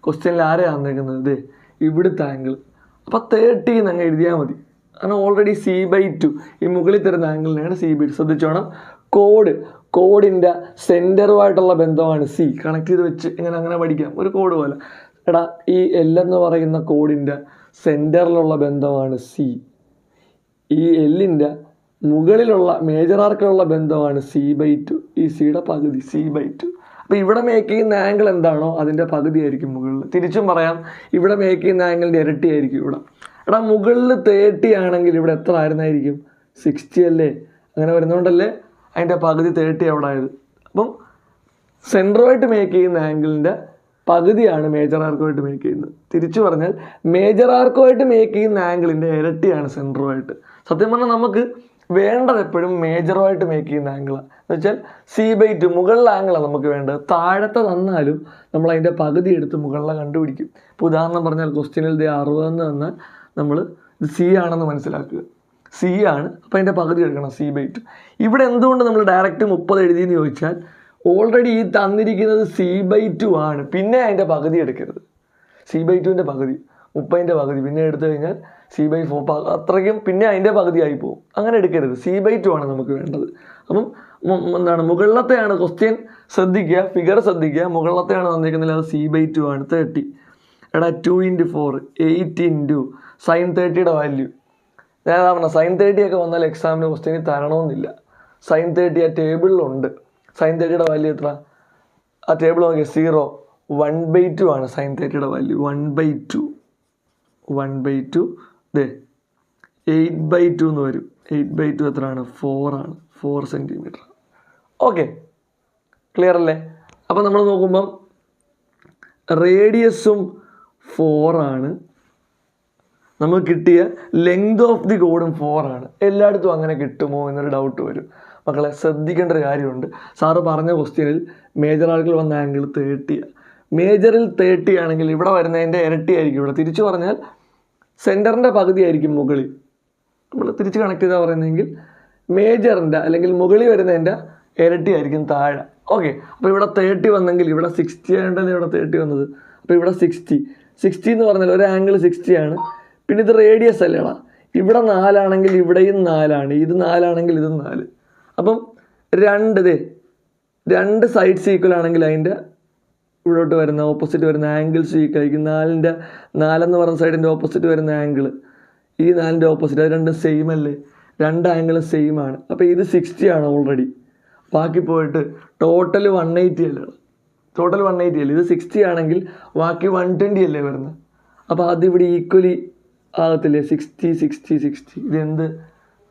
ക്വസ്റ്റ്യനിൽ ആരെയാണ് തന്നേക്കുന്നത്? ഇത് ഇവിടുത്തെ ആംഗിൾ. അപ്പോൾ 30 എന്ന് അങ്ങ് എഴുതിയാൽ മതി, കാരണം ഓൾറെഡി C/2 ഈ മുകളിൽ തരുന്ന ആംഗിളിനെയാണ് C/2. ശ്രദ്ധിച്ചോണം, കോഡിൻ്റെ സെൻറ്ററുമായിട്ടുള്ള ബന്ധമാണ് സി. കണക്ട് ചെയ്ത് വെച്ച് അങ്ങനെ പഠിക്കാം, ഒരു കോഡ് പോലെ. എടാ, ഈ L എന്ന് പറയുന്ന കോഡിൻ്റെ സെൻറ്ററിലുള്ള ബന്ധമാണ് സി. ഈ എല്ലിൻ്റെ മുകളിലുള്ള മേജർ ആർക്കിലുള്ള ബന്ധമാണ് C/2, ഈ സിയുടെ പകുതി C/2. അപ്പോൾ ഇവിടെ മേക്ക് ചെയ്യുന്ന ആംഗിൾ എന്താണോ അതിൻ്റെ പകുതി ആയിരിക്കും മുകളിൽ. തിരിച്ചും പറയാം, ഇവിടെ മേക്ക് ചെയ്യുന്ന ആംഗിളിൻ്റെ ഇരട്ടി ആയിരിക്കും ഇവിടെ. എടാ, മുകളിൽ 30 ആണെങ്കിൽ ഇവിടെ എത്ര ആയിരുന്നായിരിക്കും? 60 അല്ലേ, അങ്ങനെ വരുന്നതുകൊണ്ടല്ലേ അതിൻ്റെ പകുതി 30 അവിടെ ആയത്. അപ്പം സെൻറ്ററുമായിട്ട് മേക്ക് ചെയ്യുന്ന ആംഗിളിൻ്റെ പകുതിയാണ് മേജർ ആർക്കുമായിട്ട് മേക്ക് ചെയ്യുന്നത്. തിരിച്ചു പറഞ്ഞാൽ മേജർ ആർക്കുമായിട്ട് മേക്ക് ചെയ്യുന്ന ആംഗിളിൻ്റെ ഇരട്ടിയാണ് സെൻറ്ററുമായിട്ട്. സത്യം പറഞ്ഞാൽ നമുക്ക് വേണ്ടത് എപ്പോഴും മേജറുമായിട്ട് മേക്ക് ചെയ്യുന്ന ആംഗിളാണ്. എന്ന് വെച്ചാൽ C/2 മുകളിലെ ആംഗിളാണ് നമുക്ക് വേണ്ടത്. താഴത്തെ തന്നാലും നമ്മൾ അതിൻ്റെ പകുതി എടുത്ത് മുകളിലെ കണ്ടുപിടിക്കും. ഇപ്പോൾ ഉദാഹരണം പറഞ്ഞാൽ ക്വസ്റ്റ്യനിൽ 60 എന്ന് തന്നാൽ നമ്മൾ ഇത് C ആണെന്ന് മനസ്സിലാക്കുക. C ആണ്, അപ്പോൾ അതിൻ്റെ പകുതി എടുക്കണം C/2. ഇവിടെ എന്തുകൊണ്ട് നമ്മൾ ഡയറക്റ്റ് 30 എഴുതിയെന്ന് ചോദിച്ചാൽ ഓൾറെഡി ഈ തന്നിരിക്കുന്നത് C/2 ആണ്, പിന്നെ അതിൻ്റെ പകുതി എടുക്കരുത്. C/2ൻ്റെ പകുതി 30ൻ്റെ പകുതി പിന്നെ എടുത്തു കഴിഞ്ഞാൽ C/4 അത്രയ്ക്കും പിന്നെ അതിൻ്റെ പകുതി ആയി പോകും. അങ്ങനെ എടുക്കരുത്. C/2 ആണ് നമുക്ക് വേണ്ടത്. അപ്പം എന്താണ് മുകളിലത്തെയാണ് ക്വസ്റ്റ്യൻ ശ്രദ്ധിക്കുക, ഫിഗർ ശ്രദ്ധിക്കുക. മുകളിലത്തെയാണ് തന്നിരിക്കുന്നത്, അത് C/2 ആണ്. 30 എടാ 2 × 4 8 × sin 30യുടെ വാല്യൂ. ഞാൻ പറഞ്ഞ sin 30 ഒക്കെ വന്നാൽ എക്സാമിന് ക്വസ്റ്റ്യനിൽ തരണമെന്നില്ല. sin 30 ആ ടേബിളിലുണ്ട്. sin 30യുടെ വാല്യൂ എത്ര? ആ ടേബിൾ നോക്കിയാൽ 0 1/2 ആണ് sin 30യുടെ വാല്യൂ. 1/2 ദേ 8/2 എന്ന് വരും. 8/2 എത്രയാണ്? 4 ആണ്. 4 സെൻറ്റിമീറ്റർ. ഓക്കെ, ക്ലിയർ അല്ലേ? അപ്പം നമ്മൾ നോക്കുമ്പം റേഡിയസും 4 ആണ്. നമുക്ക് കിട്ടിയ ലെങ്ത് ഓഫ് ദി കോഡും 4 ആണ്. എല്ലായിടത്തും അങ്ങനെ കിട്ടുമോ എന്നൊരു ഡൗട്ട് വരും. മക്കളെ ശ്രദ്ധിക്കേണ്ട ഒരു കാര്യമുണ്ട്. സാറ് പറഞ്ഞ ക്വസ്റ്റ്യനിൽ മേജർ ആർക്കിൽ വന്ന ആംഗിൾ 30. മേജറിൽ 30 ആണെങ്കിൽ ഇവിടെ വരുന്നതിൻ്റെ ഇരട്ടി ആയിരിക്കും. ഇവിടെ തിരിച്ചു പറഞ്ഞാൽ സെൻറ്ററിൻ്റെ പകുതി ആയിരിക്കും മുകളിൽ. നമ്മൾ തിരിച്ച് കണക്ട് ചെയ്താൽ പറയുന്നതെങ്കിൽ മേജറിൻ്റെ അല്ലെങ്കിൽ മുകളിൽ വരുന്നതിൻ്റെ ഇരട്ടി ആയിരിക്കും താഴെ. ഓക്കെ, അപ്പോൾ ഇവിടെ 30 വന്നെങ്കിൽ ഇവിടെ 60 ആയതുകൊണ്ടല്ലേ ഇവിടെ 30 വന്നത്. അപ്പോൾ ഇവിടെ 60 എന്ന് പറഞ്ഞാൽ ഒരു ആംഗിൾ 60 ആണ്. പിന്നെ ഇത് റേഡിയസ് അല്ലേടാ. ഇവിടെ 4 ആണെങ്കിൽ ഇവിടെയും 4 ആണ്. ഇത് 4 ആണെങ്കിൽ ഇതും 4. അപ്പം രണ്ട് സൈഡ്സ് ഈക്വൽ ആണെങ്കിൽ അതിൻ്റെ ഇവിടോട്ട് വരുന്ന ഓപ്പോസിറ്റ് വരുന്ന ആംഗിൾസ് ഈക്വൽ ആയിരിക്കും. 4 പറഞ്ഞ സൈഡിൻ്റെ ഓപ്പോസിറ്റ് വരുന്ന ആംഗിൾ ഈ 4ൻ്റെ ഓപ്പോസിറ്റ്, അത് രണ്ടും സെയിം അല്ലേ? രണ്ട് ആംഗിളും സെയിം ആണ്. അപ്പോൾ ഇത് 60 ആണ് ഓൾറെഡി. ബാക്കി പോയിട്ട് ടോട്ടൽ 180 അല്ലേ? ടോട്ടൽ 180 അല്ലേ? ഇത് 60 ആണെങ്കിൽ ബാക്കി 120 അല്ലേ വരുന്നത്? അപ്പോൾ അതിവിടെ ഈക്വലി ആകത്തില്ലേ? 60. ഇതെന്ത്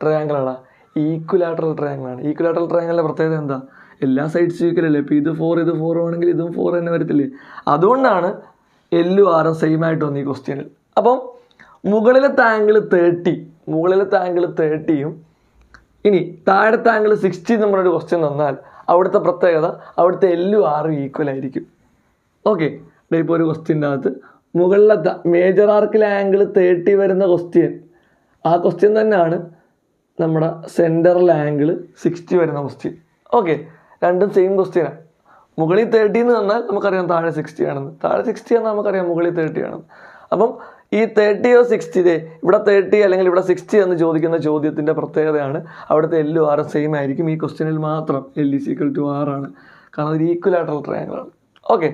ട്രയാങ്കിളാണ്? ഈക്വലാറ്ററൽ ട്രയാങ്കിളാണ്. ഈക്വലാറ്ററൽ ട്രയാങ്കിളിൻ്റെ പ്രത്യേകത എന്താ? എല്ലാ സൈഡ്സും ഈക്വൽ അല്ലേ? ഇപ്പോൾ ഇത് 4 ആണെങ്കിൽ ഇതും 4 തന്നെ വരത്തില്ലേ? അതുകൊണ്ടാണ് L-ഉം R-ഉം സെയിം ആയിട്ട് വന്നു ഈ ക്വസ്റ്റ്യനിൽ. അപ്പം മുകളിലത്തെ ആംഗിൾ 30യും ഇനി താഴത്തെ ആംഗിൾ 60 നമ്മളൊരു ക്വസ്റ്റ്യൻ തന്നാൽ അവിടുത്തെ പ്രത്യേകത അവിടുത്തെ L-ഉം R-ഉം ഈക്വൽ ആയിരിക്കും. ഓക്കെ, ഇപ്പോൾ ഒരു ക്വസ്റ്റ്യൻ്റെ അകത്ത് മുകളിലത്തെ മേജർ ആർക്കിലെ ആംഗിൾ 30 വരുന്ന ക്വസ്റ്റ്യൻ, ആ ക്വസ്റ്റ്യൻ തന്നെയാണ് നമ്മുടെ സെൻറ്ററിലെ ആംഗിൾ 60 വരുന്ന ക്വസ്റ്റ്യൻ. ഓക്കെ, രണ്ടും സെയിം ക്വസ്റ്റ്യനാണ്. മുകളിൽ 30 എന്ന് തന്നാൽ നമുക്കറിയാം താഴെ 60 ആണെന്ന്. താഴെ 60 എന്നാൽ നമുക്കറിയാം മുകളിൽ 30 ആണെന്ന്. അപ്പം ഈ 30 or 60 ഇവിടെ 30 അല്ലെങ്കിൽ ഇവിടെ 60 എന്ന് ചോദിക്കുന്ന ചോദ്യത്തിൻ്റെ പ്രത്യേകതയാണ് അവിടുത്തെ L-ഉം R-ഉം സെയിം ആയിരിക്കും. ഈ ക്വസ്റ്റ്യനിൽ മാത്രം L = R ആണ്. കാരണം അതൊരു ഈക്വലാറ്ററൽ ട്രയാങ്കിളാണ്. ഓക്കെ,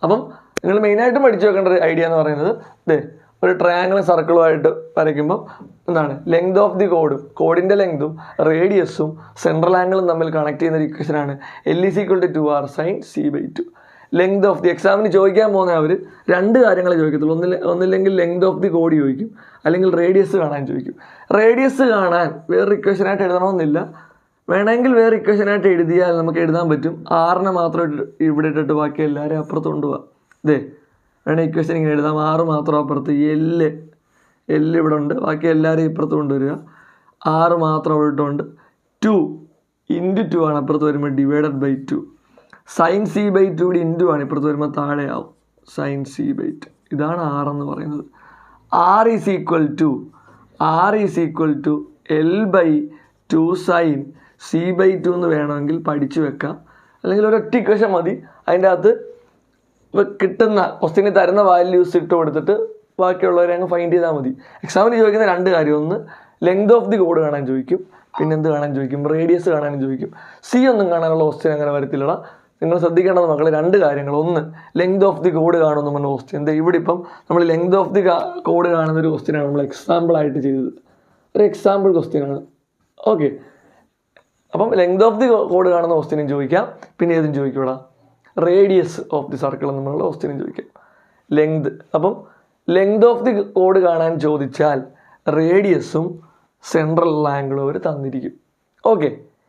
അപ്പം നിങ്ങൾ മെയിനായിട്ടും പഠിച്ചു വെക്കേണ്ട ഒരു ഐഡിയ എന്ന് പറയുന്നത് ഒരു ട്രയാങ്കിളും സർക്കിളുമായിട്ട് വരയ്ക്കുമ്പോൾ എന്താണ് ലെങ്ത് ഓഫ് ദി കോഡിൻ്റെ ലെങ്തും റേഡിയസും സെൻട്രൽ ആംഗിളും തമ്മിൽ കണക്ട് ചെയ്യുന്ന ഒരു ഇക്വേഷനാണ് L = 2R sin C/2. Length of the എക്സാമിന് ചോദിക്കാൻ പോകുന്ന അവർ രണ്ട് കാര്യങ്ങൾ ചോദിക്കത്തുള്ളൂ. ഒന്നില്ലെങ്കിൽ ലെങ്ത് ഓഫ് ദി കോഡ് ചോദിക്കും, അല്ലെങ്കിൽ റേഡിയസ് കാണാൻ ചോദിക്കും. റേഡിയസ് കാണാൻ വേറെ ഇക്വേഷനായിട്ട് എഴുതണമെന്നില്ല. വേണമെങ്കിൽ വേറെ ഇക്വേഷനായിട്ട് എഴുതിയാൽ നമുക്ക് എഴുതാൻ പറ്റും. R-നെ മാത്രം ഇവിടെ ഇട്ടിട്ട് ബാക്കി എല്ലാവരും അപ്പുറത്ത് കൊണ്ടുപോകാം. വേണമെങ്കിൽ ഇക്വേഷൻ ഇങ്ങനെ എഴുതാം. R മാത്രം അപ്പുറത്ത്, L ഇവിടെ ഉണ്ട്, ബാക്കി എല്ലാവരും ഇപ്പുറത്ത് കൊണ്ടുവരിക. R മാത്രം അവിടെ ഇട്ടുകൊണ്ട് 2 × 2 ആണ് അപ്പുറത്ത് വരുമ്പോൾ /2. sin C/2 ഇൻറ്റു ആണ് ഇപ്പുറത്ത് വരുമ്പോൾ താഴെയാവും sin C/2. ഇതാണ് R എന്ന് പറയുന്നത്. R is equal to L/2 sin C/2 എന്ന് വേണമെങ്കിൽ പഠിച്ചു വെക്കാം. അല്ലെങ്കിൽ ഒരൊറ്റ ഇക്വേഷൻ മതി. അതിൻ്റെ അകത്ത് കിട്ടുന്ന ക്വസ്റ്റ്യനിൽ തരുന്ന വാല്യൂസ് ഇട്ട് കൊടുത്തിട്ട് ബാക്കിയുള്ളവരെ അങ്ങ് ഫൈൻഡ് ചെയ്താൽ മതി. എക്സാമിന് ചോദിക്കുന്ന രണ്ട് കാര്യം, ഒന്ന് ലെങ്ത് ഓഫ് ദി കോഡ് കാണാൻ ചോദിക്കും, പിന്നെ എന്ത് കാണാൻ ചോദിക്കും? റേഡിയസ് കാണാനും ചോദിക്കും. ഒന്നും കാണാനുള്ള ക്വസ്റ്റ്യൻ അങ്ങനെ വരത്തില്ലടാ. നിങ്ങൾ ശ്രദ്ധിക്കേണ്ടത് മക്കളെ രണ്ട് കാര്യങ്ങൾ. ഒന്ന് ലെങ്ത് ഓഫ് ദി കോഡ് കാണുമെന്ന് പറഞ്ഞ ക്വസ്റ്റ്യൻ. ഇവിടെ ഇപ്പം നമ്മൾ ലെങ്ത് ഓഫ് ദി കോഡ് കാണുന്ന ഒരു ക്വസ്റ്റ്യനാണ് നമ്മൾ എക്സാമ്പിൾ ആയിട്ട് ചെയ്തത്. ഒരു എക്സാമ്പിൾ ക്വസ്റ്റ്യനാണ്. ഓക്കെ, അപ്പം ലെങ്ത് ഓഫ് ദി കോഡ് കാണുന്ന ക്വസ്റ്റ്യനും ചോദിക്കാം, പിന്നെ ഏതും ചോദിക്കൂടാ റേഡിയസ് ഓഫ് ദി സർക്കിൾ എന്നുള്ള ക്വസ്റ്റ്യനും ചോദിക്കാം. അപ്പം ലെങ്ത് ഓഫ് ദി കോഡ് കാണാൻ ചോദിച്ചാൽ റേഡിയസും സെൻട്രൽ ആംഗിൾ അവർ തന്നിരിക്കും. ഓക്കെ,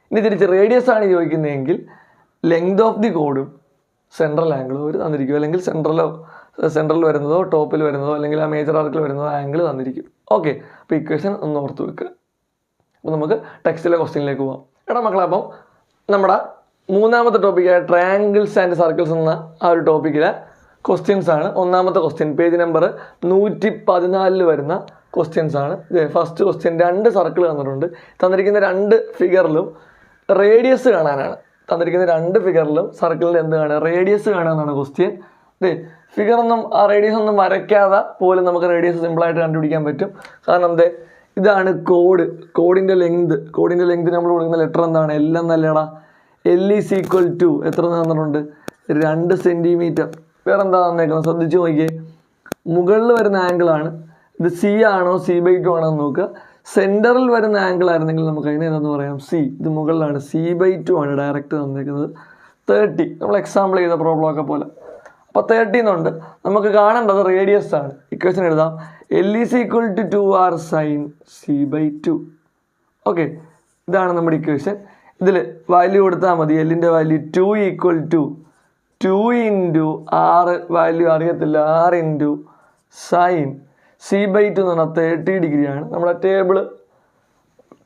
ഇനി തിരിച്ച് റേഡിയസ് ആണ് ചോദിക്കുന്നതെങ്കിൽ ലെങ്ത് ഓഫ് ദി കോഡും സെൻട്രൽ ആംഗിൾ അവർ തന്നിരിക്കും. അല്ലെങ്കിൽ സെൻട്രൽ വരുന്നതോ ടോപ്പിൽ വരുന്നതോ അല്ലെങ്കിൽ ആ മേജർ ആർക്കിൽ വരുന്നതോ ആംഗിൾ തന്നിരിക്കും. ഓക്കെ, അപ്പോൾ ഇക്വേഷൻ ഒന്ന് ഓർത്ത് വെക്കുക. അപ്പോൾ നമുക്ക് ടെക്സ്റ്റിലെ ക്വസ്റ്റ്യനിലേക്ക് പോകാം. എടാ മക്കളെ, അപ്പം നമ്മുടെ മൂന്നാമത്തെ ടോപ്പിക്കായ ട്രയാങ്കിൾസ് ആൻഡ് സർക്കിൾസ് എന്ന ആ ഒരു ടോപ്പിക്കിലെ ക്വസ്റ്റ്യൻസ് ആണ്. ഒന്നാമത്തെ ക്വസ്റ്റ്യൻ പേജ് നമ്പർ 114 വരുന്ന ക്വസ്റ്റ്യൻസ് ആണ്. ഫസ്റ്റ് ക്വസ്റ്റ്യൻ 2 സർക്കിൾ തന്നിട്ടുണ്ട്. തന്നിരിക്കുന്ന 2 ഫിഗറിലും റേഡിയസ് കാണാനാണ്. തന്നിരിക്കുന്ന 2 ഫിഗറിലും സർക്കിളിൽ എന്ത് കാണുക? റേഡിയസ് കാണാനാണ് ക്വസ്റ്റ്യൻ. ഫിഗറൊന്നും ആ റേഡിയസ് ഒന്നും വരയ്ക്കാതെ പോലും നമുക്ക് റേഡിയസ് സിമ്പിളായിട്ട് കണ്ടുപിടിക്കാൻ പറ്റും. കാരണം ഇതാണ് കോഡിൻ്റെ ലെങ്ത് നമ്മൾ കൊടുക്കുന്ന ലെറ്റർ എന്താണ്? L എന്നല്ലേടാ. L ഈസ് ഈക്വൽ ടു എത്ര തന്നിട്ടുണ്ട്? 2 സെൻറ്റിമീറ്റർ. വേറെ എന്താ തന്നേക്കുന്നത്? ശ്രദ്ധിച്ച് നോക്കിയേ. മുകളിൽ വരുന്ന ആംഗിളാണ് ഇത്. C ആണോ C/2 ആണോ എന്ന് നോക്കുക. സെൻറ്ററിൽ വരുന്ന ആംഗിൾ ആയിരുന്നെങ്കിൽ നമുക്ക് അതിനെ എന്താണെന്ന് പറയാം? C. ഇത് മുകളിലാണ്, C/2 ആണ് ഡയറക്റ്റ് തന്നേക്കുന്നത്. 30 നമ്മൾ എക്സാമ്പിൾ ചെയ്ത പ്രോബ്ലം ഒക്കെ പോലെ. അപ്പോൾ 30 എന്നുണ്ട്. നമുക്ക് കാണേണ്ടത് റേഡിയസ് ആണ്. ഇക്വേഷൻ എഴുതാം. L is equal to 2R sine C/2. Okay, ഇതാണ് നമ്മുടെ ഇക്വേഷൻ. ഇതിൽ വാല്യൂ കൊടുത്താൽ മതി. എല്ലിൻ്റെ value 2 equal to 2 into R, value അറിയത്തില്ല, R ഇൻറ്റു സൈൻ C/2 എന്ന് പറഞ്ഞാൽ 30 ഡിഗ്രിയാണ്. നമ്മുടെ ടേബിൾ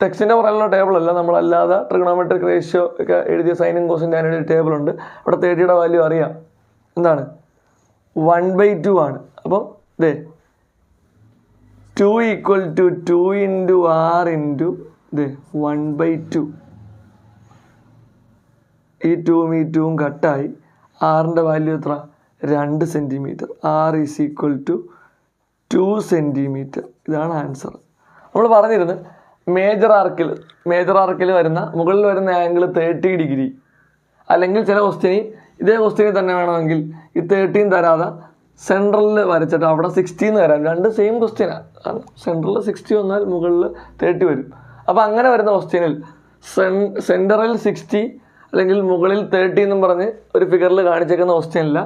ടെക്സ്റ്റിൻ്റെ പുറകിലുള്ള ടേബിളല്ല, നമ്മളല്ലാതെ ട്രിഗണോമെട്രിക് റേഷ്യോ ഒക്കെ എഴുതിയ സൈനും കോസിൻ്റെ അതിനൊരു ടേബിളുണ്ട്. അവിടെ 30യുടെ വാല്യൂ അറിയാം. എന്താണ്? 1/2 ആണ്. അപ്പം 2 equal to 2 into R into 1/2. ഈ 2ഉം ഈ 2ഉം കട്ടായി. ആറിൻ്റെ വാല്യൂ എത്ര? 2 centimetre. R is equal to 2 centimetre. ഇതാണ് ആൻസർ. നമ്മൾ പറഞ്ഞിരുന്നു മേജർ ആർക്കിൽ വരുന്ന മുകളിൽ വരുന്ന ആംഗിൾ 30 ഡിഗ്രി. അല്ലെങ്കിൽ ചില ഇതേ ക്വസ്റ്റ്യനിൽ തന്നെ വേണമെങ്കിൽ ഈ 13 തരാതെ സെൻട്രലിൽ വരച്ചിട്ട് അവിടെ 60 എന്ന് തരാം. 2 സെയിം ക്വസ്റ്റ്യനാണ്. കാരണം സെൻട്രലിൽ 60 വന്നാൽ മുകളിൽ 30 വരും. അപ്പോൾ അങ്ങനെ വരുന്ന ക്വസ്റ്റ്യനിൽ സെൻറ്ററിൽ 60 അല്ലെങ്കിൽ മുകളിൽ 30 എന്നും പറഞ്ഞ് ഒരു ഫിഗറിൽ കാണിച്ചേക്കുന്ന ക്വസ്റ്റ്യനില്ല.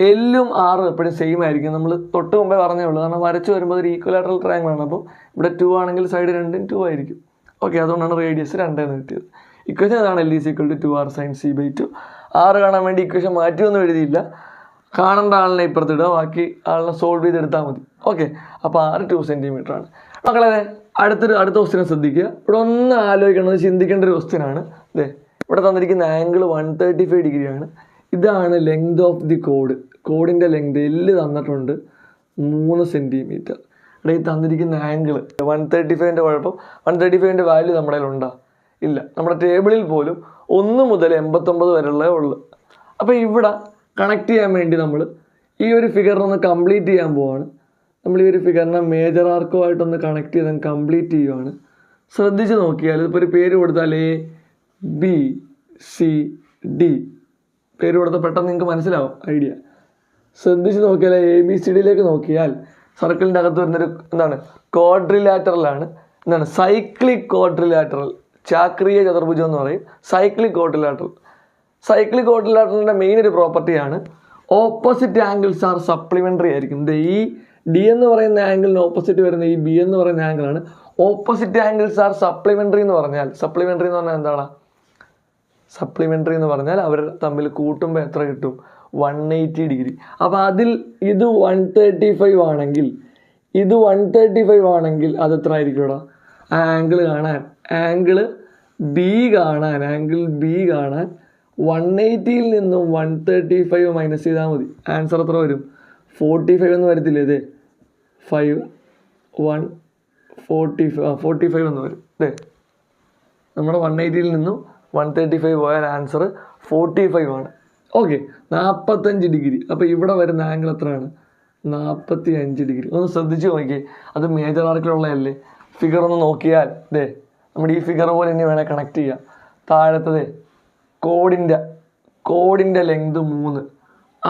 എല്ലും ആറും എപ്പോഴും സെയിം ആയിരിക്കും. നമ്മൾ തൊട്ട് മുമ്പേ പറഞ്ഞേ ഉള്ളൂ. കാരണം വരച്ച് വരുമ്പോൾ ഒരു ഈക്വലാറ്ററൽ ട്രയാങ്കിൾ ആണ്. അപ്പോൾ ഇവിടെ 2 ആണെങ്കിൽ സൈഡ് 2 2 ആയിരിക്കും. ഓക്കെ, അതുകൊണ്ടാണ് റേഡിയസ് 2 എന്ന് കിട്ടിയത്. ഇക്വേഷൻ ഇതാണ്. L is equal to 2R sine C/2. R കാണാൻ വേണ്ടി ഇക്വേഷൻ മാറ്റിയൊന്നും എഴുതിയില്ല. കാണേണ്ട ആളിനെ ഇപ്പുറത്തിടുക, ബാക്കി ആളിനെ സോൾവ് ചെയ്തെടുത്താൽ മതി. ഓക്കെ, അപ്പോൾ R 2 സെൻറ്റിമീറ്റർ ആണ്. മക്കളെ, അടുത്ത ക്വസ്റ്റ്യനെ ശ്രദ്ധിക്കുക. ഇവിടെ ഒന്ന് ആലോചിക്കേണ്ടത്, ചിന്തിക്കേണ്ട ഒരു ക്വസ്റ്റ്യനാണ്. ഇവിടെ തന്നിരിക്കുന്ന ആംഗിൾ 135 ഡിഗ്രിയാണ്. ഇതാണ് ലെങ്ത് ഓഫ് ദി കോഡിൻ്റെ ലെങ്ത്. L തന്നിട്ടുണ്ട് 3 സെൻറ്റിമീറ്റർ. ഇവിടെ ഈ തന്നിരിക്കുന്ന ആംഗിൾ 135ൻ്റെ കുഴപ്പം, 135ൻ്റെ വാല്യൂ നമ്മുടെ കയ്യിലുണ്ടോ? ഇല്ല. നമ്മുടെ ടേബിളിൽ പോലും 1 മുതൽ 89 വരെയുള്ളേ ഉള്ളൂ. അപ്പോൾ ഇവിടെ കണക്ട് ചെയ്യാൻ വേണ്ടി നമ്മൾ ഈ ഒരു ഫിഗറിനൊന്ന് കംപ്ലീറ്റ് ചെയ്യാൻ പോവാണ്. നമ്മൾ ഈ ഒരു ഫിഗറിനെ മേജർ ആർക്കുമായിട്ടൊന്ന് കണക്ട് ചെയ്ത് കംപ്ലീറ്റ് ചെയ്യുവാണ്. ശ്രദ്ധിച്ച് നോക്കിയാൽ ഇതിപ്പോൾ ഒരു പേര് കൊടുത്താൽ ABCD പേര് കൊടുത്താൽ പെട്ടെന്ന് നിങ്ങൾക്ക് മനസ്സിലാവും ഐഡിയ. ശ്രദ്ധിച്ച് നോക്കിയാൽ ABCDയിലേക്ക് നോക്കിയാൽ സർക്കിളിൻ്റെ അകത്ത് വരുന്നൊരു എന്താണ്? ക്വാഡ്രിലാറ്ററലാണ്. എന്താണ്? Cyclic quadrilateral. ചാക്രീയ ചതുർഭുജം എന്ന് പറയും. സൈക്ലിക് ക്വാഡ്രിലാറ്ററലിൻ്റെ മെയിൻ ഒരു പ്രോപ്പർട്ടിയാണ് ഓപ്പോസിറ്റ് ആംഗിൾസ് ആർ സപ്ലിമെൻ്ററി ആയിരിക്കും. ഈ D എന്ന് പറയുന്ന ആംഗിളിന് ഓപ്പോസിറ്റ് വരുന്ന ഈ B എന്ന് പറയുന്ന ആംഗിളാണ്. ഓപ്പോസിറ്റ് ആംഗിൾസ് ആർ സപ്ലിമെൻ്ററി എന്ന് പറഞ്ഞാൽ എന്താണ്? സപ്ലിമെൻ്ററി എന്ന് പറഞ്ഞാൽ അവർ തമ്മിൽ കൂട്ടുമ്പോൾ എത്ര കിട്ടും? 180 ഡിഗ്രി. അപ്പോൾ അതിൽ ഇത് 135 ആണെങ്കിൽ അത് എത്ര ആയിരിക്കും? ഇവിടെ ആംഗിൾ B കാണാൻ 180യിൽ നിന്നും 135 മൈനസ് ചെയ്താൽ മതി. ആൻസർ എത്ര വരും? 45 എന്ന് വരത്തില്ലേ? 45 എന്ന് വരും. നമ്മുടെ 180യിൽ നിന്നും 135 പോയാൽ ആൻസർ 45 ആണ്. Okay, 45 degree. അപ്പോൾ ഇവിടെ വരുന്ന ആംഗിൾ എത്രയാണ്? 45 ഡിഗ്രി. ഒന്ന് ശ്രദ്ധിച്ച് നോക്കിയേ. അത് മേജർ ആർക്കിലുള്ളതല്ലേ? ഫിഗർ ഒന്ന് നോക്കിയാൽ നമ്മുടെ ഈ ഫിഗർ പോലെ ഇനി വേണേൽ കണക്ട് ചെയ്യാം. താഴത്തത് കോഡിൻ്റെ ലെങ്ത് 3.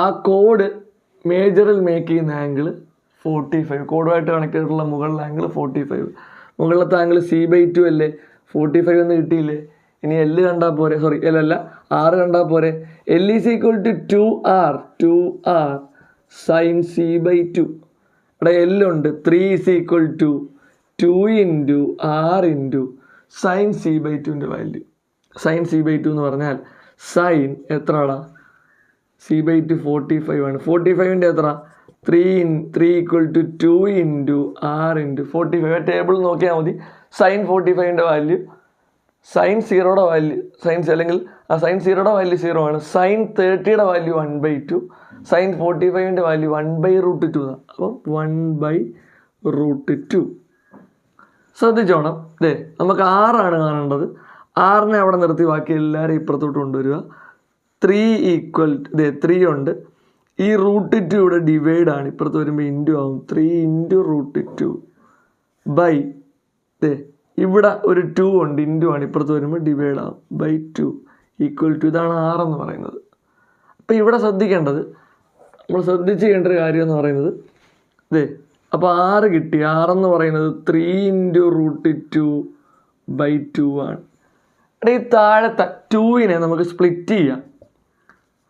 ആ കോഡ് മേജറിൽ മേക്ക് ചെയ്യുന്ന ആംഗിൾ 45. കോഡുമായിട്ട് കണക്ട് ചെയ്തിട്ടുള്ള മുകളിലെ ആംഗിൾ 45. മുകളിലത്തെ ആംഗിൾ C/2 അല്ലേ? 45 എന്ന് കിട്ടിയില്ലേ? ഇനി L കണ്ടാൽ പോരെ? L അല്ല, R കണ്ടാൽ പോരെ? L is equal to 2R sine C/2. ഇവിടെ L ഉണ്ട്. 3 is equal to 2 into R into sine C by ടുവിൻ്റെ വാല്യൂ. സൈൻ സി ബൈ ടു എന്ന് പറഞ്ഞാൽ സൈൻ എത്രടാ? സി ബൈ ടു 45 ആണ്. 45ൻ്റെ എത്ര? 3 equal to 2 into R into 45. Table നോക്കിയാൽ മതി. സൈൻ 45ൻ്റെ വാല്യൂ, സൈൻ 0യുടെ വാല്യൂ, അല്ലെങ്കിൽ സൈൻ 0യുടെ വാല്യൂ 0 ആണ്. സൈൻ 30യുടെ വാല്യൂ 1/2, സൈൻ 45ൻ്റെ വാല്യൂ 1/√2 ആണ്. അപ്പം 1/√2. ശ്രദ്ധിച്ചോണം. നമുക്ക് ആറാണ് കാണേണ്ടത്. ആറിനെ അവിടെ നിർത്തി ബാക്കി എല്ലാവരും ഇപ്പുറത്തോട്ട് കൊണ്ടുവരിക. 3 ഈക്വൽ 3 ഉണ്ട്. ഈ √2 ഇവിടെ ഡിവൈഡ് ആണ്. ഇപ്പുറത്ത് വരുമ്പോൾ ഇൻറ്റു ആവും. 3 ഇൻറ്റു √2 ബൈ ഇവിടെ ഒരു 2 ഉണ്ട്, ഇൻറ്റു ആണ്. ഇപ്പുറത്ത് വരുമ്പോൾ ഡിവൈഡ് ആവും ബൈ 2 ഈക്വൽ ടു. ഇതാണ് ആറെന്ന് പറയുന്നത്. അപ്പോൾ ഇവിടെ ശ്രദ്ധിക്കേണ്ടത്, നമ്മൾ ശ്രദ്ധിച്ച് ചെയ്യേണ്ട ഒരു കാര്യം എന്ന് പറയുന്നത് അപ്പോൾ 6 കിട്ടി. ആറെന്ന് പറയുന്നത് 3 ഇൻറ്റു √2 ബൈ 2 ആണ്. ഈ താഴത്തെ 2നെ നമുക്ക് സ്പ്ലിറ്റ് ചെയ്യാം.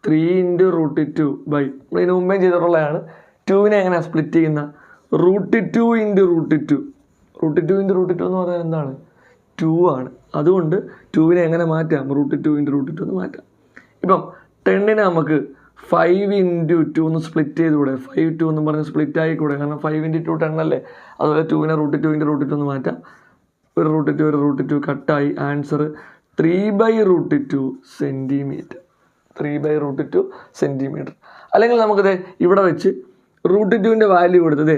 3 ഇൻറ്റു √2 ബൈ, ഇതിന് മുമ്പേ ചെയ്തിട്ടുള്ളതാണ്. 2നെ എങ്ങനെയാണ് സ്പ്ലിറ്റ് ചെയ്യുന്ന? √2 ഇൻറ്റു √2. √2 ഇൻറ്റു √2 എന്ന് പറഞ്ഞാൽ എന്താണ്? 2 ആണ്. അതുകൊണ്ട് 2നെ എങ്ങനെ മാറ്റാം? √2 ഇൻറ്റു √2 എന്ന് മാറ്റാം. ഇപ്പം 10നെ നമുക്ക് 5 ഇൻറ്റു 2 എന്ന് സ്പ്ലിറ്റ് ചെയ്തുകൂടെ? 5 2 എന്ന് പറഞ്ഞ് സ്പ്ലിറ്റ് ആയിക്കൂടെ? കാരണം 5 ഇൻറ്റു 2 10 അല്ലേ. അതുപോലെ 2നെ √2 ഇൻറ്റു √2 എന്ന് മാറ്റാം. ഒരു √2 കട്ടായി. Answer 3/√2 centimetre. 3/√2 സെൻറ്റിമീറ്റർ. അല്ലെങ്കിൽ നമുക്കിത് ഇവിടെ വെച്ച് √2ൻ്റെ വാല്യൂ കൊടുത്തത്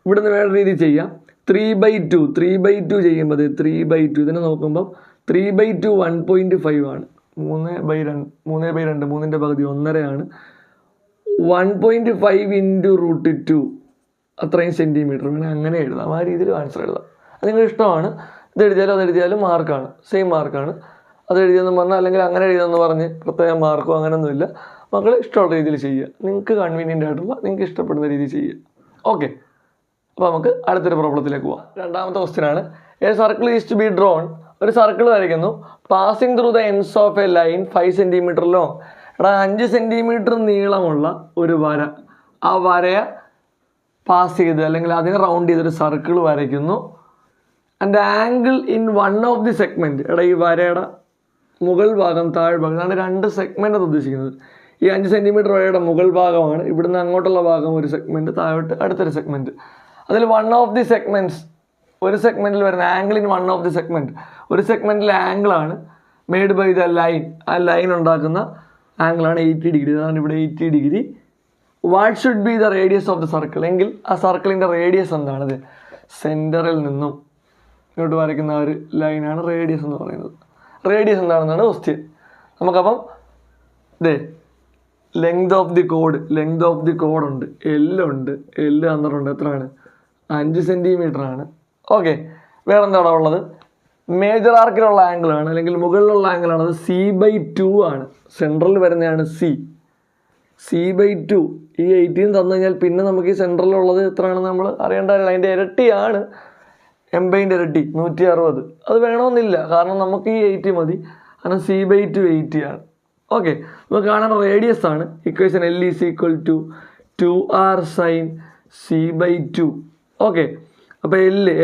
ഇവിടുന്ന് വേറെ രീതി ചെയ്യാം. 3/2 ചെയ്യുമ്പോൾ 3/2 ഇതിനെ നോക്കുമ്പം 3/2 1.5 ആണ്. 3/2 3ൻ്റെ പകുതി 1.5 ആണ്. 1.5 ഇൻറ്റു √2 അത്രയും സെൻറ്റിമീറ്റർ. അങ്ങനെ എഴുതാം. ആ രീതിയിൽ ആൻസർ എഴുതാം. അത് നിങ്ങൾക്ക് ഇഷ്ടമാണ്. ഇത് എഴുതിയാലും അത് എഴുതിയാലും മാർക്കാണ്, സെയിം മാർക്കാണ്. അത് എഴുതിയെന്ന് പറഞ്ഞാൽ അല്ലെങ്കിൽ അങ്ങനെ എഴുതിയെന്ന് പറഞ്ഞ് പ്രത്യേക മാർക്കോ അങ്ങനെയൊന്നുമില്ല. മക്കൾ ഇഷ്ടമുള്ള രീതിയിൽ ചെയ്യുക. നിങ്ങൾക്ക് കൺവീനിയൻ്റ് ആയിട്ടുള്ള, നിങ്ങൾക്ക് ഇഷ്ടപ്പെടുന്ന രീതിയിൽ ചെയ്യുക. ഓക്കെ. അപ്പോൾ നമുക്ക് അടുത്തൊരു പ്രോബ്ലത്തിലേക്ക് പോവാം. രണ്ടാമത്തെ ക്വസ്റ്റ്യൻ ആണ്. A circle is to be drawn. ഒരു സർക്കിൾ വരയ്ക്കുന്നു. Passing through the ends of a line 5 centimetre long. 5 centimetre നീളമുള്ള ഒരു വര, ആ വരയെ പാസ് ചെയ്ത് അല്ലെങ്കിൽ അതിനെ റൗണ്ട് ചെയ്തൊരു സർക്കിൾ വരയ്ക്കുന്നു. And angle in one of the segment. ഈ വരയുടെ മുകൾ ഭാഗം, താഴ്ഭാഗം, ഇതാണ് 2 സെഗ്മെൻറ്റ് ഉദ്ദേശിക്കുന്നത്. ഈ 5 സെൻറ്റിമീറ്റർ വരയുടെ മുകൾ ഭാഗമാണ്. ഇവിടുന്ന് അങ്ങോട്ടുള്ള ഭാഗം ഒരു സെഗ്മെൻറ്റ്, താഴോട്ട് അടുത്തൊരു സെഗ്മെൻറ്റ്. അതിൽ വൺ ഓഫ് ദി സെഗ്മെൻറ്റ്സ്, ഒരു സെഗ്മെൻറ്റിൽ വരുന്ന angle in one of the segment, ഒരു സെഗ്മെൻറ്റിലെ ആംഗിളാണ് മെയ്ഡ് ബൈ ദ ലൈൻ. ആ ലൈൻ ഉണ്ടാക്കുന്ന ആംഗിളാണ് 80 ഡിഗ്രി. അതാണ് ഇവിടെ 80 degree. What should be the radius of the circle. എങ്കിൽ ആ സർക്കിളിൻ്റെ റേഡിയസ് എന്താണത്? സെൻറ്ററിൽ നിന്നും ഇങ്ങോട്ട് വരയ്ക്കുന്ന ഒരു ലൈനാണ് റേഡിയസ് എന്ന് പറയുന്നത്. റേഡിയസ് എന്താണെന്നാണ് ക്വസ്റ്റ്യൻ. നമുക്കപ്പം ലെങ്ത് ഓഫ് ദി കോഡ് ഉണ്ട്, ഉണ്ട്. തന്നിട്ടുണ്ട്. എത്രയാണ്? 5 സെൻറ്റിമീറ്റർ ആണ്. ഓക്കെ. വേറെ എന്താണ് ഉള്ളത്? മേജർ ആർക്കിലുള്ള ആംഗിളാണ്, അല്ലെങ്കിൽ മുകളിലുള്ള ആംഗിളാണ്. അത് C/2 ആണ്. സെൻട്രൽ വരുന്നതാണ് C/2. ഈ 18 തന്നു കഴിഞ്ഞാൽ പിന്നെ നമുക്ക് ഈ സെൻട്രലിലുള്ളത് എത്രയാണെന്ന് നമ്മൾ അറിയേണ്ടതല്ല. അതിൻ്റെ ഇരട്ടിയാണ് 80ൻ്റെ ഇരട്ടി 160. അത് വേണമെന്നില്ല, കാരണം നമുക്ക് ഈ 80 മതി. കാരണം C/2 80 ആണ്. ഓക്കെ. നമുക്ക് കാണാൻ റേഡിയസ് ആണ്. Equation L = 2r sin C/2. Okay. അപ്പോൾ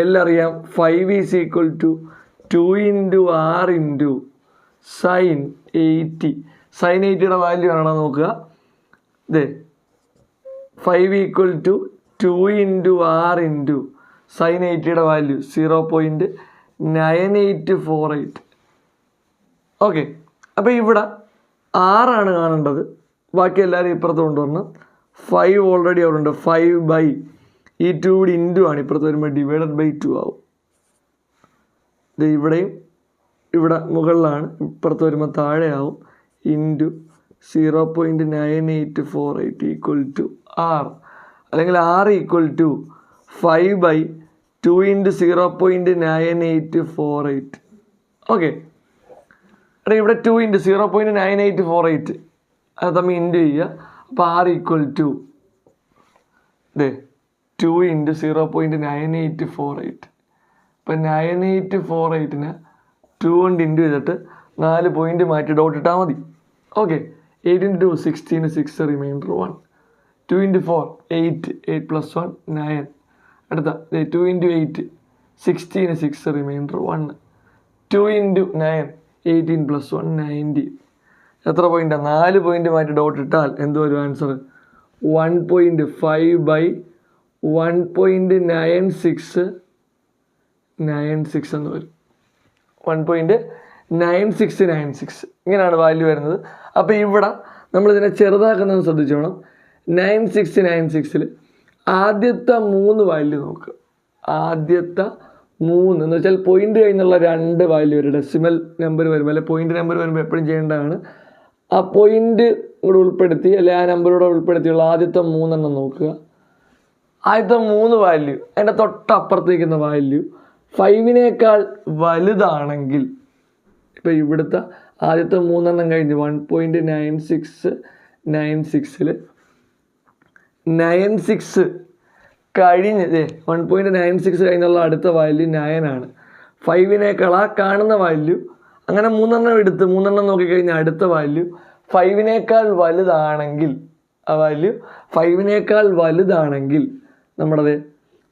L അറിയാം. 5 = 2 into r into sine 80. Sine 80യുടെ വാല്യൂ ആണോ നോക്കുക. 5 = 2 ഇൻറ്റു r ഇൻറ്റു സൈൻ 80യുടെ വാല്യൂ 0.9848. ഓക്കെ. അപ്പോൾ ഇവിടെ 6 ആണ് കാണേണ്ടത്. ബാക്കി എല്ലാവരും ഇപ്പുറത്ത് കൊണ്ടുവരണം. 5 ഓൾറെഡി അവിടെ ഉണ്ട്. 5 ഈ 2 കൂടി ഇൻറ്റു ആണ്. ഇപ്പുറത്ത് വരുമ്പോൾ /2 ആവും. ഇവിടെയും ഇവിടെ മുകളിലാണ്, ഇപ്പുറത്ത് വരുമ്പോൾ താഴെയാവും. Into 0.9848 equal to r. അല്ലെങ്കിൽ r = 5/2 ഇൻറ്റു 0.9848. ഓക്കെ. ഇവിടെ 2 ഇൻറ്റു 0.9848 അത് തമ്മിൽ ഇൻറ്റു ചെയ്യുക. അപ്പോൾ r = 2 ഇൻറ്റു 0.9848. അപ്പം 9848നെ 2 കൊണ്ട് ഇൻറ്റു ചെയ്തിട്ട് 4 പോയിൻറ്റ് മാറ്റി ഡോട്ട് ഇട്ടാൽ മതി. ഓക്കെ. 8 × 2 16, 6 റിമൈൻഡർ 1. 2 × 4 8 8 + 1 9. അടുത്ത 2 × 8 16 6 റിമൈൻഡർ 1. 2 × 9 18 + 1 19. എത്ര പോയിൻ്റാണ്? 4 പോയിൻ്റ് മാറ്റി ഡോട്ട് ഇട്ടാൽ എന്ത് വരും ആൻസർ? 1.5/1.9696 എന്ന് വരും. 1.9696 ഇങ്ങനെയാണ് വാല്യൂ വരുന്നത്. അപ്പോൾ ഇവിടെ നമ്മളിതിനെ ചെറുതാക്കുന്നത് ശ്രദ്ധിച്ചോണം. 9696 ആദ്യത്തെ 3 വാല്യൂ നോക്കുക. ആദ്യത്തെ 3 എന്ന് വെച്ചാൽ പോയിന്റ് കഴിഞ്ഞുള്ള 2 വാല്യൂ വരും. ഡെസിമൽ നമ്പർ വരുമ്പോൾ അല്ലെ പോയിന്റ് നമ്പർ വരുമ്പോൾ എപ്പോഴും ചെയ്യേണ്ടതാണ് ആ പോയിന്റ് ഇവിടെ ഉൾപ്പെടുത്തി അല്ലെ ആ നമ്പറൂടെ ഉൾപ്പെടുത്തിയുള്ള ആദ്യത്തെ 3 എണ്ണം നോക്കുക. ആദ്യത്തെ 3 വാല്യൂ അതിൻ്റെ തൊട്ടപ്പുറത്തേക്കുന്ന വാല്യൂ 5നേക്കാൾ വലുതാണെങ്കിൽ, ഇപ്പോൾ ഇവിടുത്തെ ആദ്യത്തെ 3 എണ്ണം കഴിഞ്ഞ് 1.9696 96 കഴിഞ്ഞ് 1.96 കഴിഞ്ഞുള്ള അടുത്ത വാല്യൂ 9 ആണ്. 5നേക്കാൾ ആ കാണുന്ന വാല്യൂ അങ്ങനെ 3 എണ്ണം എടുത്ത് 3 എണ്ണം നോക്കിക്കഴിഞ്ഞാൽ അടുത്ത വാല്യൂ 5നേക്കാൾ വലുതാണെങ്കിൽ, ആ വാല്യൂ 5നേക്കാൾ വലുതാണെങ്കിൽ നമ്മുടെ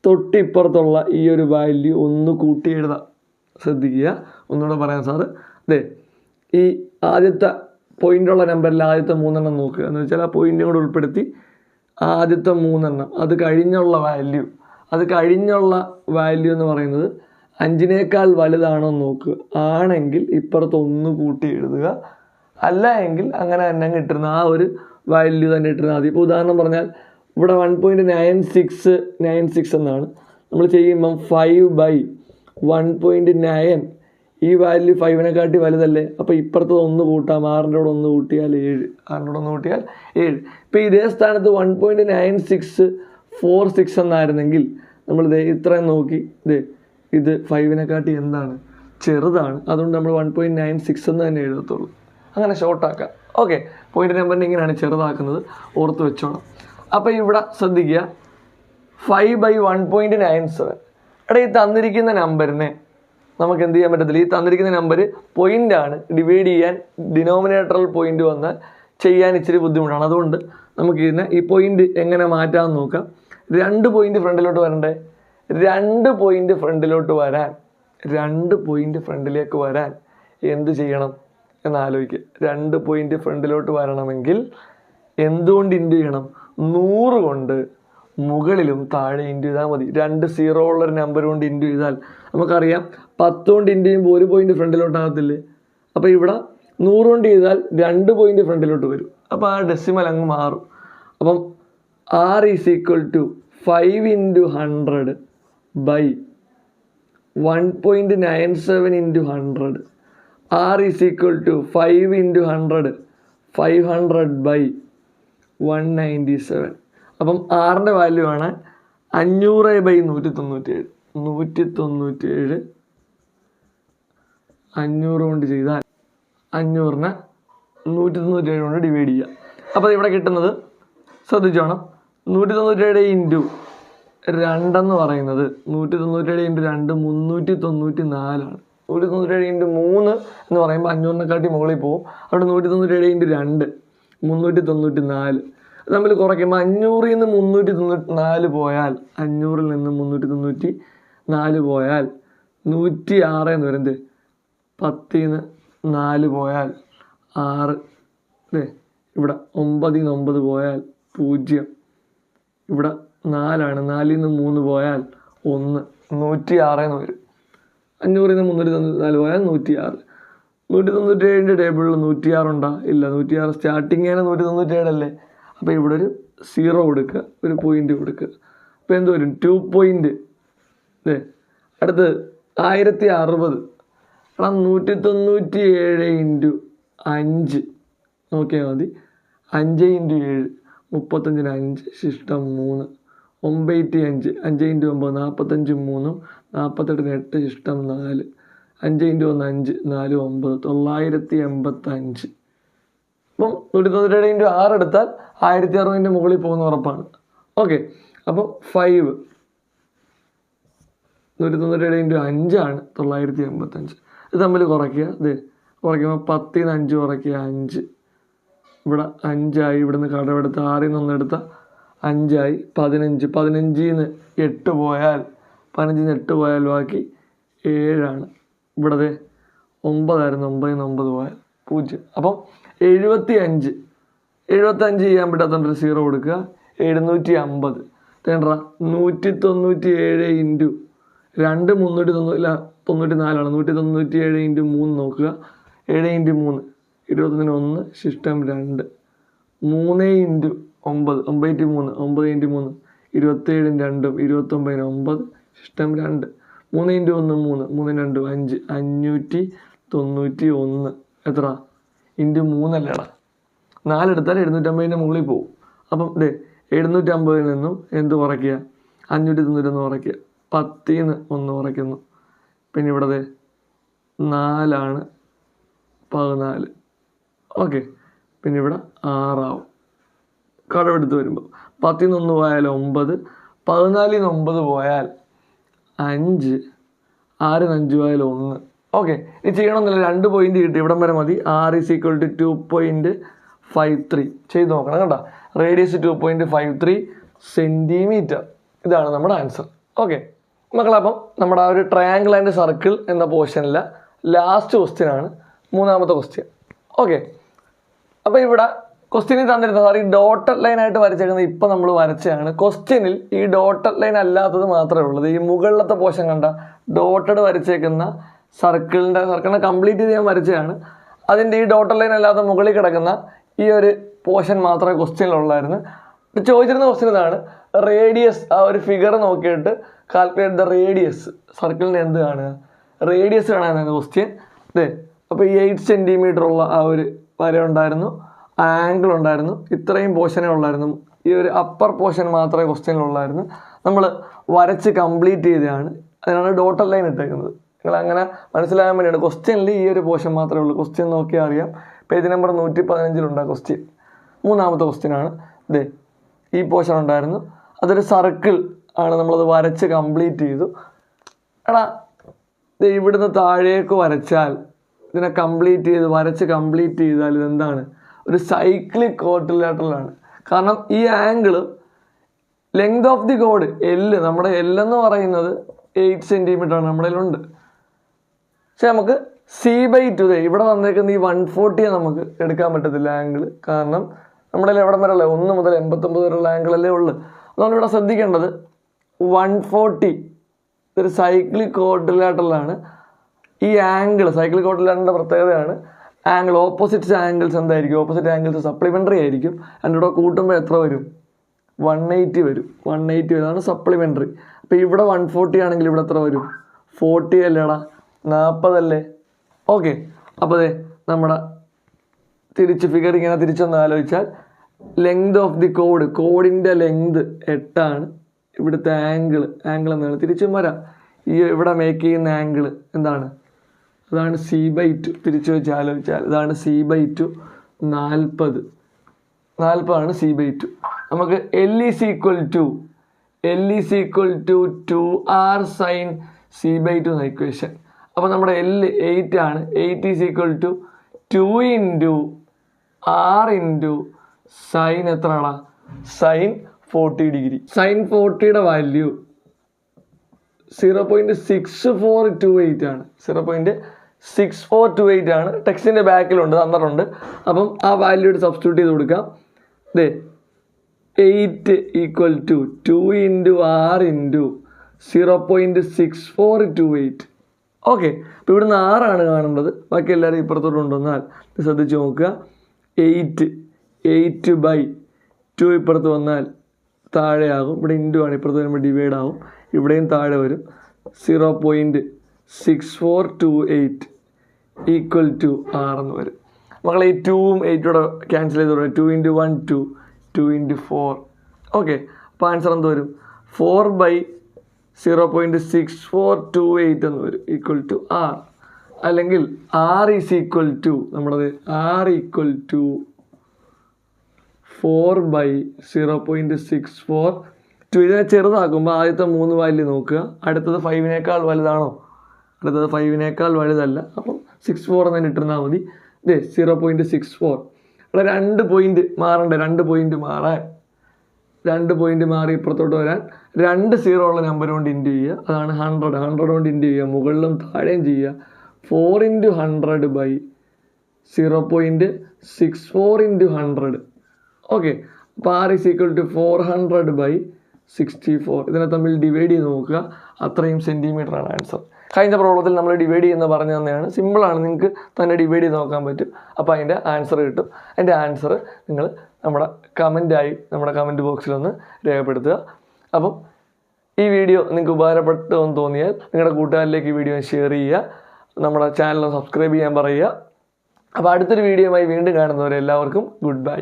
തൊട്ടിപ്പുറത്തുള്ള ഈ ഒരു വാല്യൂ ഒന്ന് കൂട്ടി എഴുതാം. ശ്രദ്ധിക്കുക, ഒന്നുകൂടെ പറയാം സാറ്. ഈ ആദ്യത്തെ പോയിൻ്റുള്ള നമ്പറിൽ ആദ്യത്തെ 3 എണ്ണം നോക്കുക. എന്ന് വെച്ചാൽ ആ പോയിൻ്റും കൂടെ ഉൾപ്പെടുത്തി ആദ്യത്തെ 3 എണ്ണം അത് കഴിഞ്ഞുള്ള വാല്യൂ എന്ന് പറയുന്നത് 5നേക്കാൾ വലുതാണോ നോക്കുക. ആണെങ്കിൽ ഇപ്പുറത്ത് ഒന്ന് കൂട്ടി എഴുതുക. അല്ല എങ്കിൽ അങ്ങനെ തന്നെ ഇട്ടിരുന്ന ആ ഒരു വാല്യൂ തന്നെ ഇട്ടിരുന്നാൽ മതി. ഇപ്പോൾ ഉദാഹരണം പറഞ്ഞാൽ ഇവിടെ 1.9696 എന്നാണ്. നമ്മൾ ചെയ്യുമ്പം 5/1.9 ഈ വാല്യൂ 5നേക്കാട്ടി വലുതല്ലേ. അപ്പോൾ ഇപ്പുറത്ത് ഒന്ന് കൂട്ടാം. 6ൻ്റെ കൂടെ ഒന്ന് കൂട്ടിയാൽ 7. 6ൻ്റെ കൂടെ ഒന്ന് കൂട്ടിയാൽ 7. ഇപ്പോൾ ഇതേ സ്ഥാനത്ത് 1.9646 എന്നായിരുന്നെങ്കിൽ നമ്മൾ ഇത്രയും നോക്കി ഇത് 5നേക്കാട്ടി എന്താണ്? ചെറുതാണ്. അതുകൊണ്ട് നമ്മൾ 1.96 എന്ന് തന്നെ എഴുതത്തുള്ളൂ. അങ്ങനെ ഷോർട്ടാക്കാം. ഓക്കെ, പോയിന്റ് നമ്പറിനെ ഇങ്ങനെയാണ് ചെറുതാക്കുന്നത്, ഓർത്ത് വെച്ചോണം. അപ്പോൾ ഇവിടെ ശ്രദ്ധിക്കുക, 5/1.97. ഈ തന്നിരിക്കുന്ന നമ്പറിനെ നമുക്ക് എന്ത് ചെയ്യാൻ പറ്റത്തില്ല. ഈ തന്നിരിക്കുന്ന നമ്പർ പോയിൻ്റാണ്. ഡിവൈഡ് ചെയ്യാൻ ഡിനോമിനേറ്ററിൽ പോയിന്റ് വന്നാൽ ചെയ്യാൻ ഇച്ചിരി ബുദ്ധിമുട്ടാണ്. അതുകൊണ്ട് നമുക്ക് ഇതിനെ ഈ പോയിന്റ് എങ്ങനെ മാറ്റാമെന്ന് നോക്കാം. 2 പോയിന്റ് ഫ്രണ്ടിലോട്ട് വരണ്ടേ? 2 പോയിന്റ് ഫ്രണ്ടിലോട്ട് വരാൻ 2 പോയിന്റ് ഫ്രണ്ടിലേക്ക് വരാൻ എന്ത് ചെയ്യണം എന്നാലോചിക്കുക. 2 പോയിന്റ് ഫ്രണ്ടിലോട്ട് വരണമെങ്കിൽ എന്തുകൊണ്ട് ഇൻറ്റു ചെയ്യണം? 100 കൊണ്ട് മുകളിലും താഴെ ഇൻറ്റു ചെയ്താൽ മതി. 2 0 ഉള്ളൊരു നമ്പർ കൊണ്ട് ഇൻറ്റു ചെയ്താൽ നമുക്കറിയാം 10 കൊണ്ട് ഇൻറ്റു ചെയ്യുമ്പോൾ 1 പോയിന്റ് ഫ്രണ്ടിലോട്ടാകത്തില്ലേ. അപ്പോൾ ഇവിടെ 100 കൊണ്ട് ചെയ്താൽ 2 പോയിന്റ് ഫ്രണ്ടിലോട്ട് വരും. അപ്പോൾ ആ ഡെസിമൽ അങ്ങ് മാറും. അപ്പം R = 5 × 100 by 1.97 × 100. R = 5 × 100 500 by 197. അപ്പം ആറിൻ്റെ വാല്യൂ ആണ് 500/197. 197 500 കൊണ്ട് ചെയ്താൽ 500നെ 197 കൊണ്ട് ഡിവൈഡ് ചെയ്യുക. അപ്പോൾ ഇവിടെ കിട്ടുന്നത് ശ്രദ്ധിച്ചോണം, 197 × 2 എന്ന് പറയുന്നത് 197 × 2 394 ആണ്. 197 × 3 എന്ന് പറയുമ്പോൾ 500നെക്കാട്ടി മുകളിൽ പോകും. അവിടെ 197 × 2 394 തമ്മിൽ കുറയ്ക്കുമ്പോൾ 500ൽ നിന്ന് 394 പോയാൽ 500ൽ നിന്ന് 394 പോയാൽ 106 എന്ന് വരുന്നത്. 10ൽ നിന്ന് 4 പോയാൽ 6. ഇവിടെ 9ൽ നിന്ന് 9 പോയാൽ 0. ഇവിടെ 4 ആണ്. 4ൽ നിന്ന് 3 പോയാൽ 1. 106 എന്ന് വരും. 500ൽ നിന്ന് 394 പോയാൽ 106. 197ൻ്റെ ടേബിളിൽ 106 ഉണ്ടോ? ഇല്ല. 106 സ്റ്റാർട്ടിങ് ആണ് 197 അല്ലേ. അപ്പോൾ ഇവിടെ ഒരു 0 കൊടുക്കുക, ഒരു പോയിന്റ് കൊടുക്കുക. അപ്പോൾ എന്ത് വരും? 2 പോയിന്റ്. അടുത്ത് 1060. 197 × 5 നോക്കിയാൽ മതി. 5 × 7 35-ന് 5 ശിഷ്ടം 3. 9 5 5 × 9 45 3 48-ന് 8 ശിഷ്ടം 4. 5 × 1 5 4 9 985. അപ്പം 197 × 6 എടുത്താൽ 1060ൻ്റെ മുകളിൽ പോകുന്ന ഉറപ്പാണ്. ഓക്കെ, അപ്പോൾ 5 197 × 5 ആണ് 985. ഇത് തമ്മിൽ കുറയ്ക്കുക. കുറയ്ക്കുമ്പോൾ 10ൽ നിന്ന് 5 കുറയ്ക്കുക 5. ഇവിടെ 5 ആയി. ഇവിടുന്ന് കടമെടുത്ത് 6ൽ നിന്ന് 1 എടുത്താൽ 5 ആയി. 15 15ൽ നിന്ന് 8 പോയാൽ 15 8 പോയാൽ ബാക്കി 7 ഇവിടെ 9 9 പോയാൽ 0. അപ്പം 75 ചെയ്യാൻ പറ്റാത്തതുകൊണ്ട് 0 കൊടുക്കുക. 750 തേണ്ട 197 ഇൻറ്റു 2 394 197 ഇൻറ്റു 3 നോക്കുക. 7 ഇൻറ്റു 3 21 ശിഷ്ടം 2 3 ഇൻറ്റു 9 9 ഇൻറ്റു 3 9 ഇൻറ്റു 3 27 2 29 9 ശിഷ്ടം 2 3 ഇൻറ്റു 1 3 3 2 5 591 എത്ര ഇൻറ്റു 3 അല്ലേടാ 4 എടുത്താൽ 750 മുകളിൽ പോകും. അപ്പം 750 നിന്നും എന്ത് കുറയ്ക്കുക 591 കുറയ്ക്കുക 10 1 കുറയ്ക്കുന്നു. പിന്നെ ഇവിടെ 4 14. ഓക്കെ, പിന്നെ ഇവിടെ 6 കടമെടുത്ത് വരുമ്പോൾ 10 1 പോയാൽ 9 14 9 പോയാൽ 5 6 5 പോയാൽ 1. ഓക്കെ, ഇത് ചെയ്യണമെന്നില്ല, 2 പോയിന്റ് കിട്ടി, ഇവിടം വരെ മതി. R = 2.53 ചെയ്ത് നോക്കണം കേട്ടോ. Radius 2.53 centimetre. ഇതാണ് നമ്മുടെ ആൻസർ. ഓക്കെ മക്കളപ്പം നമ്മുടെ ആ ഒരു ട്രയാങ്കിൾ ആൻഡ് സർക്കിൾ എന്ന പോർഷനിലെ ലാസ്റ്റ് ക്വസ്റ്റ്യൻ ആണ്, 3ാമത്തെ ക്വസ്റ്റ്യൻ. ഓക്കെ, അപ്പോൾ ഇവിടെ ക്വസ്റ്റ്യനിൽ തന്നിരുന്ന സാർ ഈ ഡോട്ടഡ് ലൈൻ ആയിട്ട് വരച്ചേക്കുന്നത് ഇപ്പം നമ്മൾ വരച്ചതാണ്. ക്വസ്റ്റ്യനിൽ ഈ ഡോട്ടഡ് ലൈൻ അല്ലാത്തത് മാത്രമേ ഉള്ളത്. ഈ മുകളിലത്തെ പോർഷൻ കണ്ട ഡോട്ടഡ് വരച്ചേക്കുന്ന സർക്കിളിനെ കംപ്ലീറ്റ് ചെയ്ത് ഞാൻ വരച്ചതാണ്. അതിൻ്റെ ഈ ഡോട്ടഡ് ലൈൻ അല്ലാത്ത മുകളിൽ കിടക്കുന്ന ഈ ഒരു പോർഷൻ മാത്രമേ ക്വസ്റ്റ്യനിലുള്ളായിരുന്നു. ചോദിച്ചിരുന്ന ക്വസ്റ്റ്യൻ ഇതാണ്, റേഡിയസ് ആ ഒരു ഫിഗർ നോക്കിയിട്ട് കാൽക്കുലേറ്റ് ദ റേഡിയസ്, സർക്കിളിന് എന്ത് കാണുക, റേഡിയസ് കാണാനായിരുന്നു ക്വസ്റ്റ്യൻ. അപ്പോൾ ഈ 8 സെൻറ്റിമീറ്റർ ഉള്ള ആ ഒരു വര ഉണ്ടായിരുന്നു, ആംഗിൾ ഉണ്ടായിരുന്നു, ഇത്രയും പോർഷനേ ഉള്ളായിരുന്നു. ഈ ഒരു അപ്പർ പോർഷൻ മാത്രമേ ക്വസ്റ്റ്യനിലുള്ളായിരുന്നു. നമ്മൾ വരച്ച് കംപ്ലീറ്റ് ചെയ്തതാണ്, അതിനാണ് ഡോട്ടഡ് ലൈൻ ഇട്ടേക്കുന്നത്. നിങ്ങൾ അങ്ങനെ മനസ്സിലാകാൻ വേണ്ടിയാണ്. ക്വസ്റ്റ്യനിൽ ഈ ഒരു പോർഷൻ മാത്രമേ ഉള്ളൂ. ക്വസ്റ്റ്യൻ നോക്കിയാൽ അറിയാം, പേജ് നമ്പർ 115 ക്വസ്റ്റ്യൻ. 3ാമത്തെ ക്വസ്റ്റ്യനാണ്. ഈ പോർഷൻ ഉണ്ടായിരുന്നു, അതൊരു സർക്കിൾ ആണ്, നമ്മളത് വരച്ച് കംപ്ലീറ്റ് ചെയ്തു. എടാ ഇവിടുന്ന് താഴേക്ക് വരച്ചാൽ, ഇതിനെ കംപ്ലീറ്റ് ചെയ്ത് വരച്ച് കംപ്ലീറ്റ് ചെയ്താൽ ഇതെന്താണ്, ഒരു സൈക്ലിക് ക്വാഡ്രിലാറ്ററലാണ്. കാരണം ഈ angle length of the code നമ്മുടെ എന്ന് പറയുന്നത് 8 സെൻറ്റിമീറ്റർ ആണ് നമ്മുടെ കയ്യിലുണ്ട്. പക്ഷെ നമുക്ക് C/2 ഇവിടെ വന്നേക്കുന്ന ഈ 140 നമുക്ക് എടുക്കാൻ പറ്റത്തില്ല ആംഗിൾ. കാരണം നമ്മുടെ എവിടം വരെ ഉള്ളത് 1 മുതൽ 89 വരെയുള്ള ആംഗിളല്ലേ ഉള്ളു. അതുകൊണ്ട് ഇവിടെ ശ്രദ്ധിക്കേണ്ടത് 140 ഇതൊരു സൈക്ലിക് ക്വാഡ്രിലാറ്ററലാണ്. ഈ ആംഗിൾ സൈക്ലിക് ക്വാഡ്രിലാറ്ററിൻ്റെ പ്രത്യേകതയാണ്, ആംഗിൾ ഓപ്പോസിറ്റ് ആംഗിൾസ് എന്തായിരിക്കും, ഓപ്പോസിറ്റ് ആംഗിൾസ് സപ്ലിമെൻ്ററി ആയിരിക്കും. അതിൻ്റെ കൂടെ കൂട്ടുമ്പോൾ എത്ര വരും, 180 വരും. 180 വരും, അതാണ് സപ്ലിമെൻ്ററി. അപ്പോൾ ഇവിടെ 140 ആണെങ്കിൽ ഇവിടെ എത്ര വരും, 40 അല്ലേടാ, 40 അല്ലേ. ഓക്കെ, അപ്പോൾ നമ്മുടെ തിരിച്ച് ഫിഗർ ഇങ്ങനെ തിരിച്ചൊന്ന് ആലോചിച്ചാൽ ലെങ്ത് ഓഫ് ദി കോഡിൻ്റെ ലെങ്ത് 8 ഇവിടുത്തെ ആംഗിൾ എന്താണ്, തിരിച്ചും വരാം. ഈ ഇവിടെ മേക്ക് ചെയ്യുന്ന ആംഗിൾ എന്താണ്, അതാണ് C/2. തിരിച്ചു വെച്ച് ആലോചിച്ചാൽ ഇതാണ് C/2, 40 C/2. നമുക്ക് L = 2R sin C/2 എന്ന ഇക്വേഷൻ. അപ്പോൾ നമ്മുടെ L 8 ആണ്. 8 = 2 × R × സൈൻ എത്രയാണ്, സൈൻ 40 ഡിഗ്രി. സൈൻ 40യുടെ വാല്യൂ 0.6428 ആണ്. 0.6428 ആണ്. ടെക്സ്റ്റിൻ്റെ ബാക്കിലുണ്ട്, തന്നിട്ടുണ്ട്. അപ്പം ആ വാല്യൂ സബ്സ്റ്റിറ്റ്യൂട്ട് ചെയ്ത് കൊടുക്കാം. 8 = 2 × R × 0.6428. ഓക്കെ, അപ്പോൾ ഇവിടുന്ന് 6 കാണേണ്ടത്. ബാക്കി എല്ലാവരും ഇപ്പുറത്തോട്ട് കൊണ്ടുവന്നാൽ ശ്രദ്ധിച്ച് നോക്കുക. 8/2 ഇപ്പുറത്ത് വന്നാൽ താഴെയാകും. ഇവിടെ ഇൻറ്റു ആണ്, ഇപ്പുറത്ത് വരുമ്പോൾ ഡിവൈഡ് ആകും. ഇവിടെയും താഴെ വരും. 0.6428 = R എന്ന് വരും. മക്കളെ ഈ 2ഉം 8 ക്യാൻസൽ ചെയ്ത് തുടങ്ങി. 2 × 1 2, 2 × 4. ഓക്കെ, അപ്പോൾ ആൻസർ എന്ത് വരും, 4/0.6428 എന്ന് വരും, =R. അല്ലെങ്കിൽ R = നമ്മുടെ R = 4/0.64. ഇതിനെ ചെറുതാക്കുമ്പോൾ ആദ്യത്തെ 3 വാല്യൂ നോക്കുക. അടുത്തത് 5നേക്കാൾ വലുതാണോ, അടുത്തത് 5നേക്കാൾ വലുതല്ല. അപ്പം 64 എന്ന് ഇട്ടിരുന്നാൽ മതി. 0.64. ഇവിടെ 2 പോയിന്റ് മാറണ്ടേ, 2 പോയിന്റ് മാറാൻ 2 പോയിന്റ് മാറി ഇപ്പുറത്തോട്ട് വരാൻ 2 0 ഉള്ള നമ്പർ കൊണ്ട് ഇൻറ്റു ചെയ്യുക, അതാണ് 100. 100 കൊണ്ട് ഇൻറ്റു ചെയ്യുക, മുകളിലും താഴെയും ചെയ്യുക. 4 × 100 ബൈ 0.64 × 100. ഓക്കെ, അപ്പോൾ R = 400/64. ഇതിനെ തമ്മിൽ ഡിവൈഡ് ചെയ്ത് നോക്കുക, അത്രയും സെൻറ്റിമീറ്ററാണ് ആൻസർ. കഴിഞ്ഞ പ്രോബ്ലത്തിൽ നമ്മൾ ഡിവൈഡ് ചെയ്യുന്ന പറഞ്ഞു തന്നെയാണ്, സിമ്പിളാണ്, നിങ്ങൾക്ക് തന്നെ ഡിവൈഡ് ചെയ്ത് നോക്കാൻ പറ്റും. അപ്പോൾ അതിൻ്റെ ആൻസർ കിട്ടും. അതിൻ്റെ ആൻസർ നിങ്ങൾ നമ്മുടെ കമൻറ്റ് ബോക്സിലൊന്ന് രേഖപ്പെടുത്തുക. അപ്പം ഈ വീഡിയോ നിങ്ങൾക്ക് ഉപകാരപ്പെട്ടു എന്ന് തോന്നിയാൽ നിങ്ങളുടെ കൂട്ടുകാരിലേക്ക് ഈ വീഡിയോ ഷെയർ ചെയ്യുക, നമ്മുടെ ചാനൽ സബ്സ്ക്രൈബ് ചെയ്യാൻ പറയുക. അപ്പോൾ അടുത്തൊരു വീഡിയോയുമായി വീണ്ടും കാണുന്നവരെ എല്ലാവർക്കും ഗുഡ് ബൈ.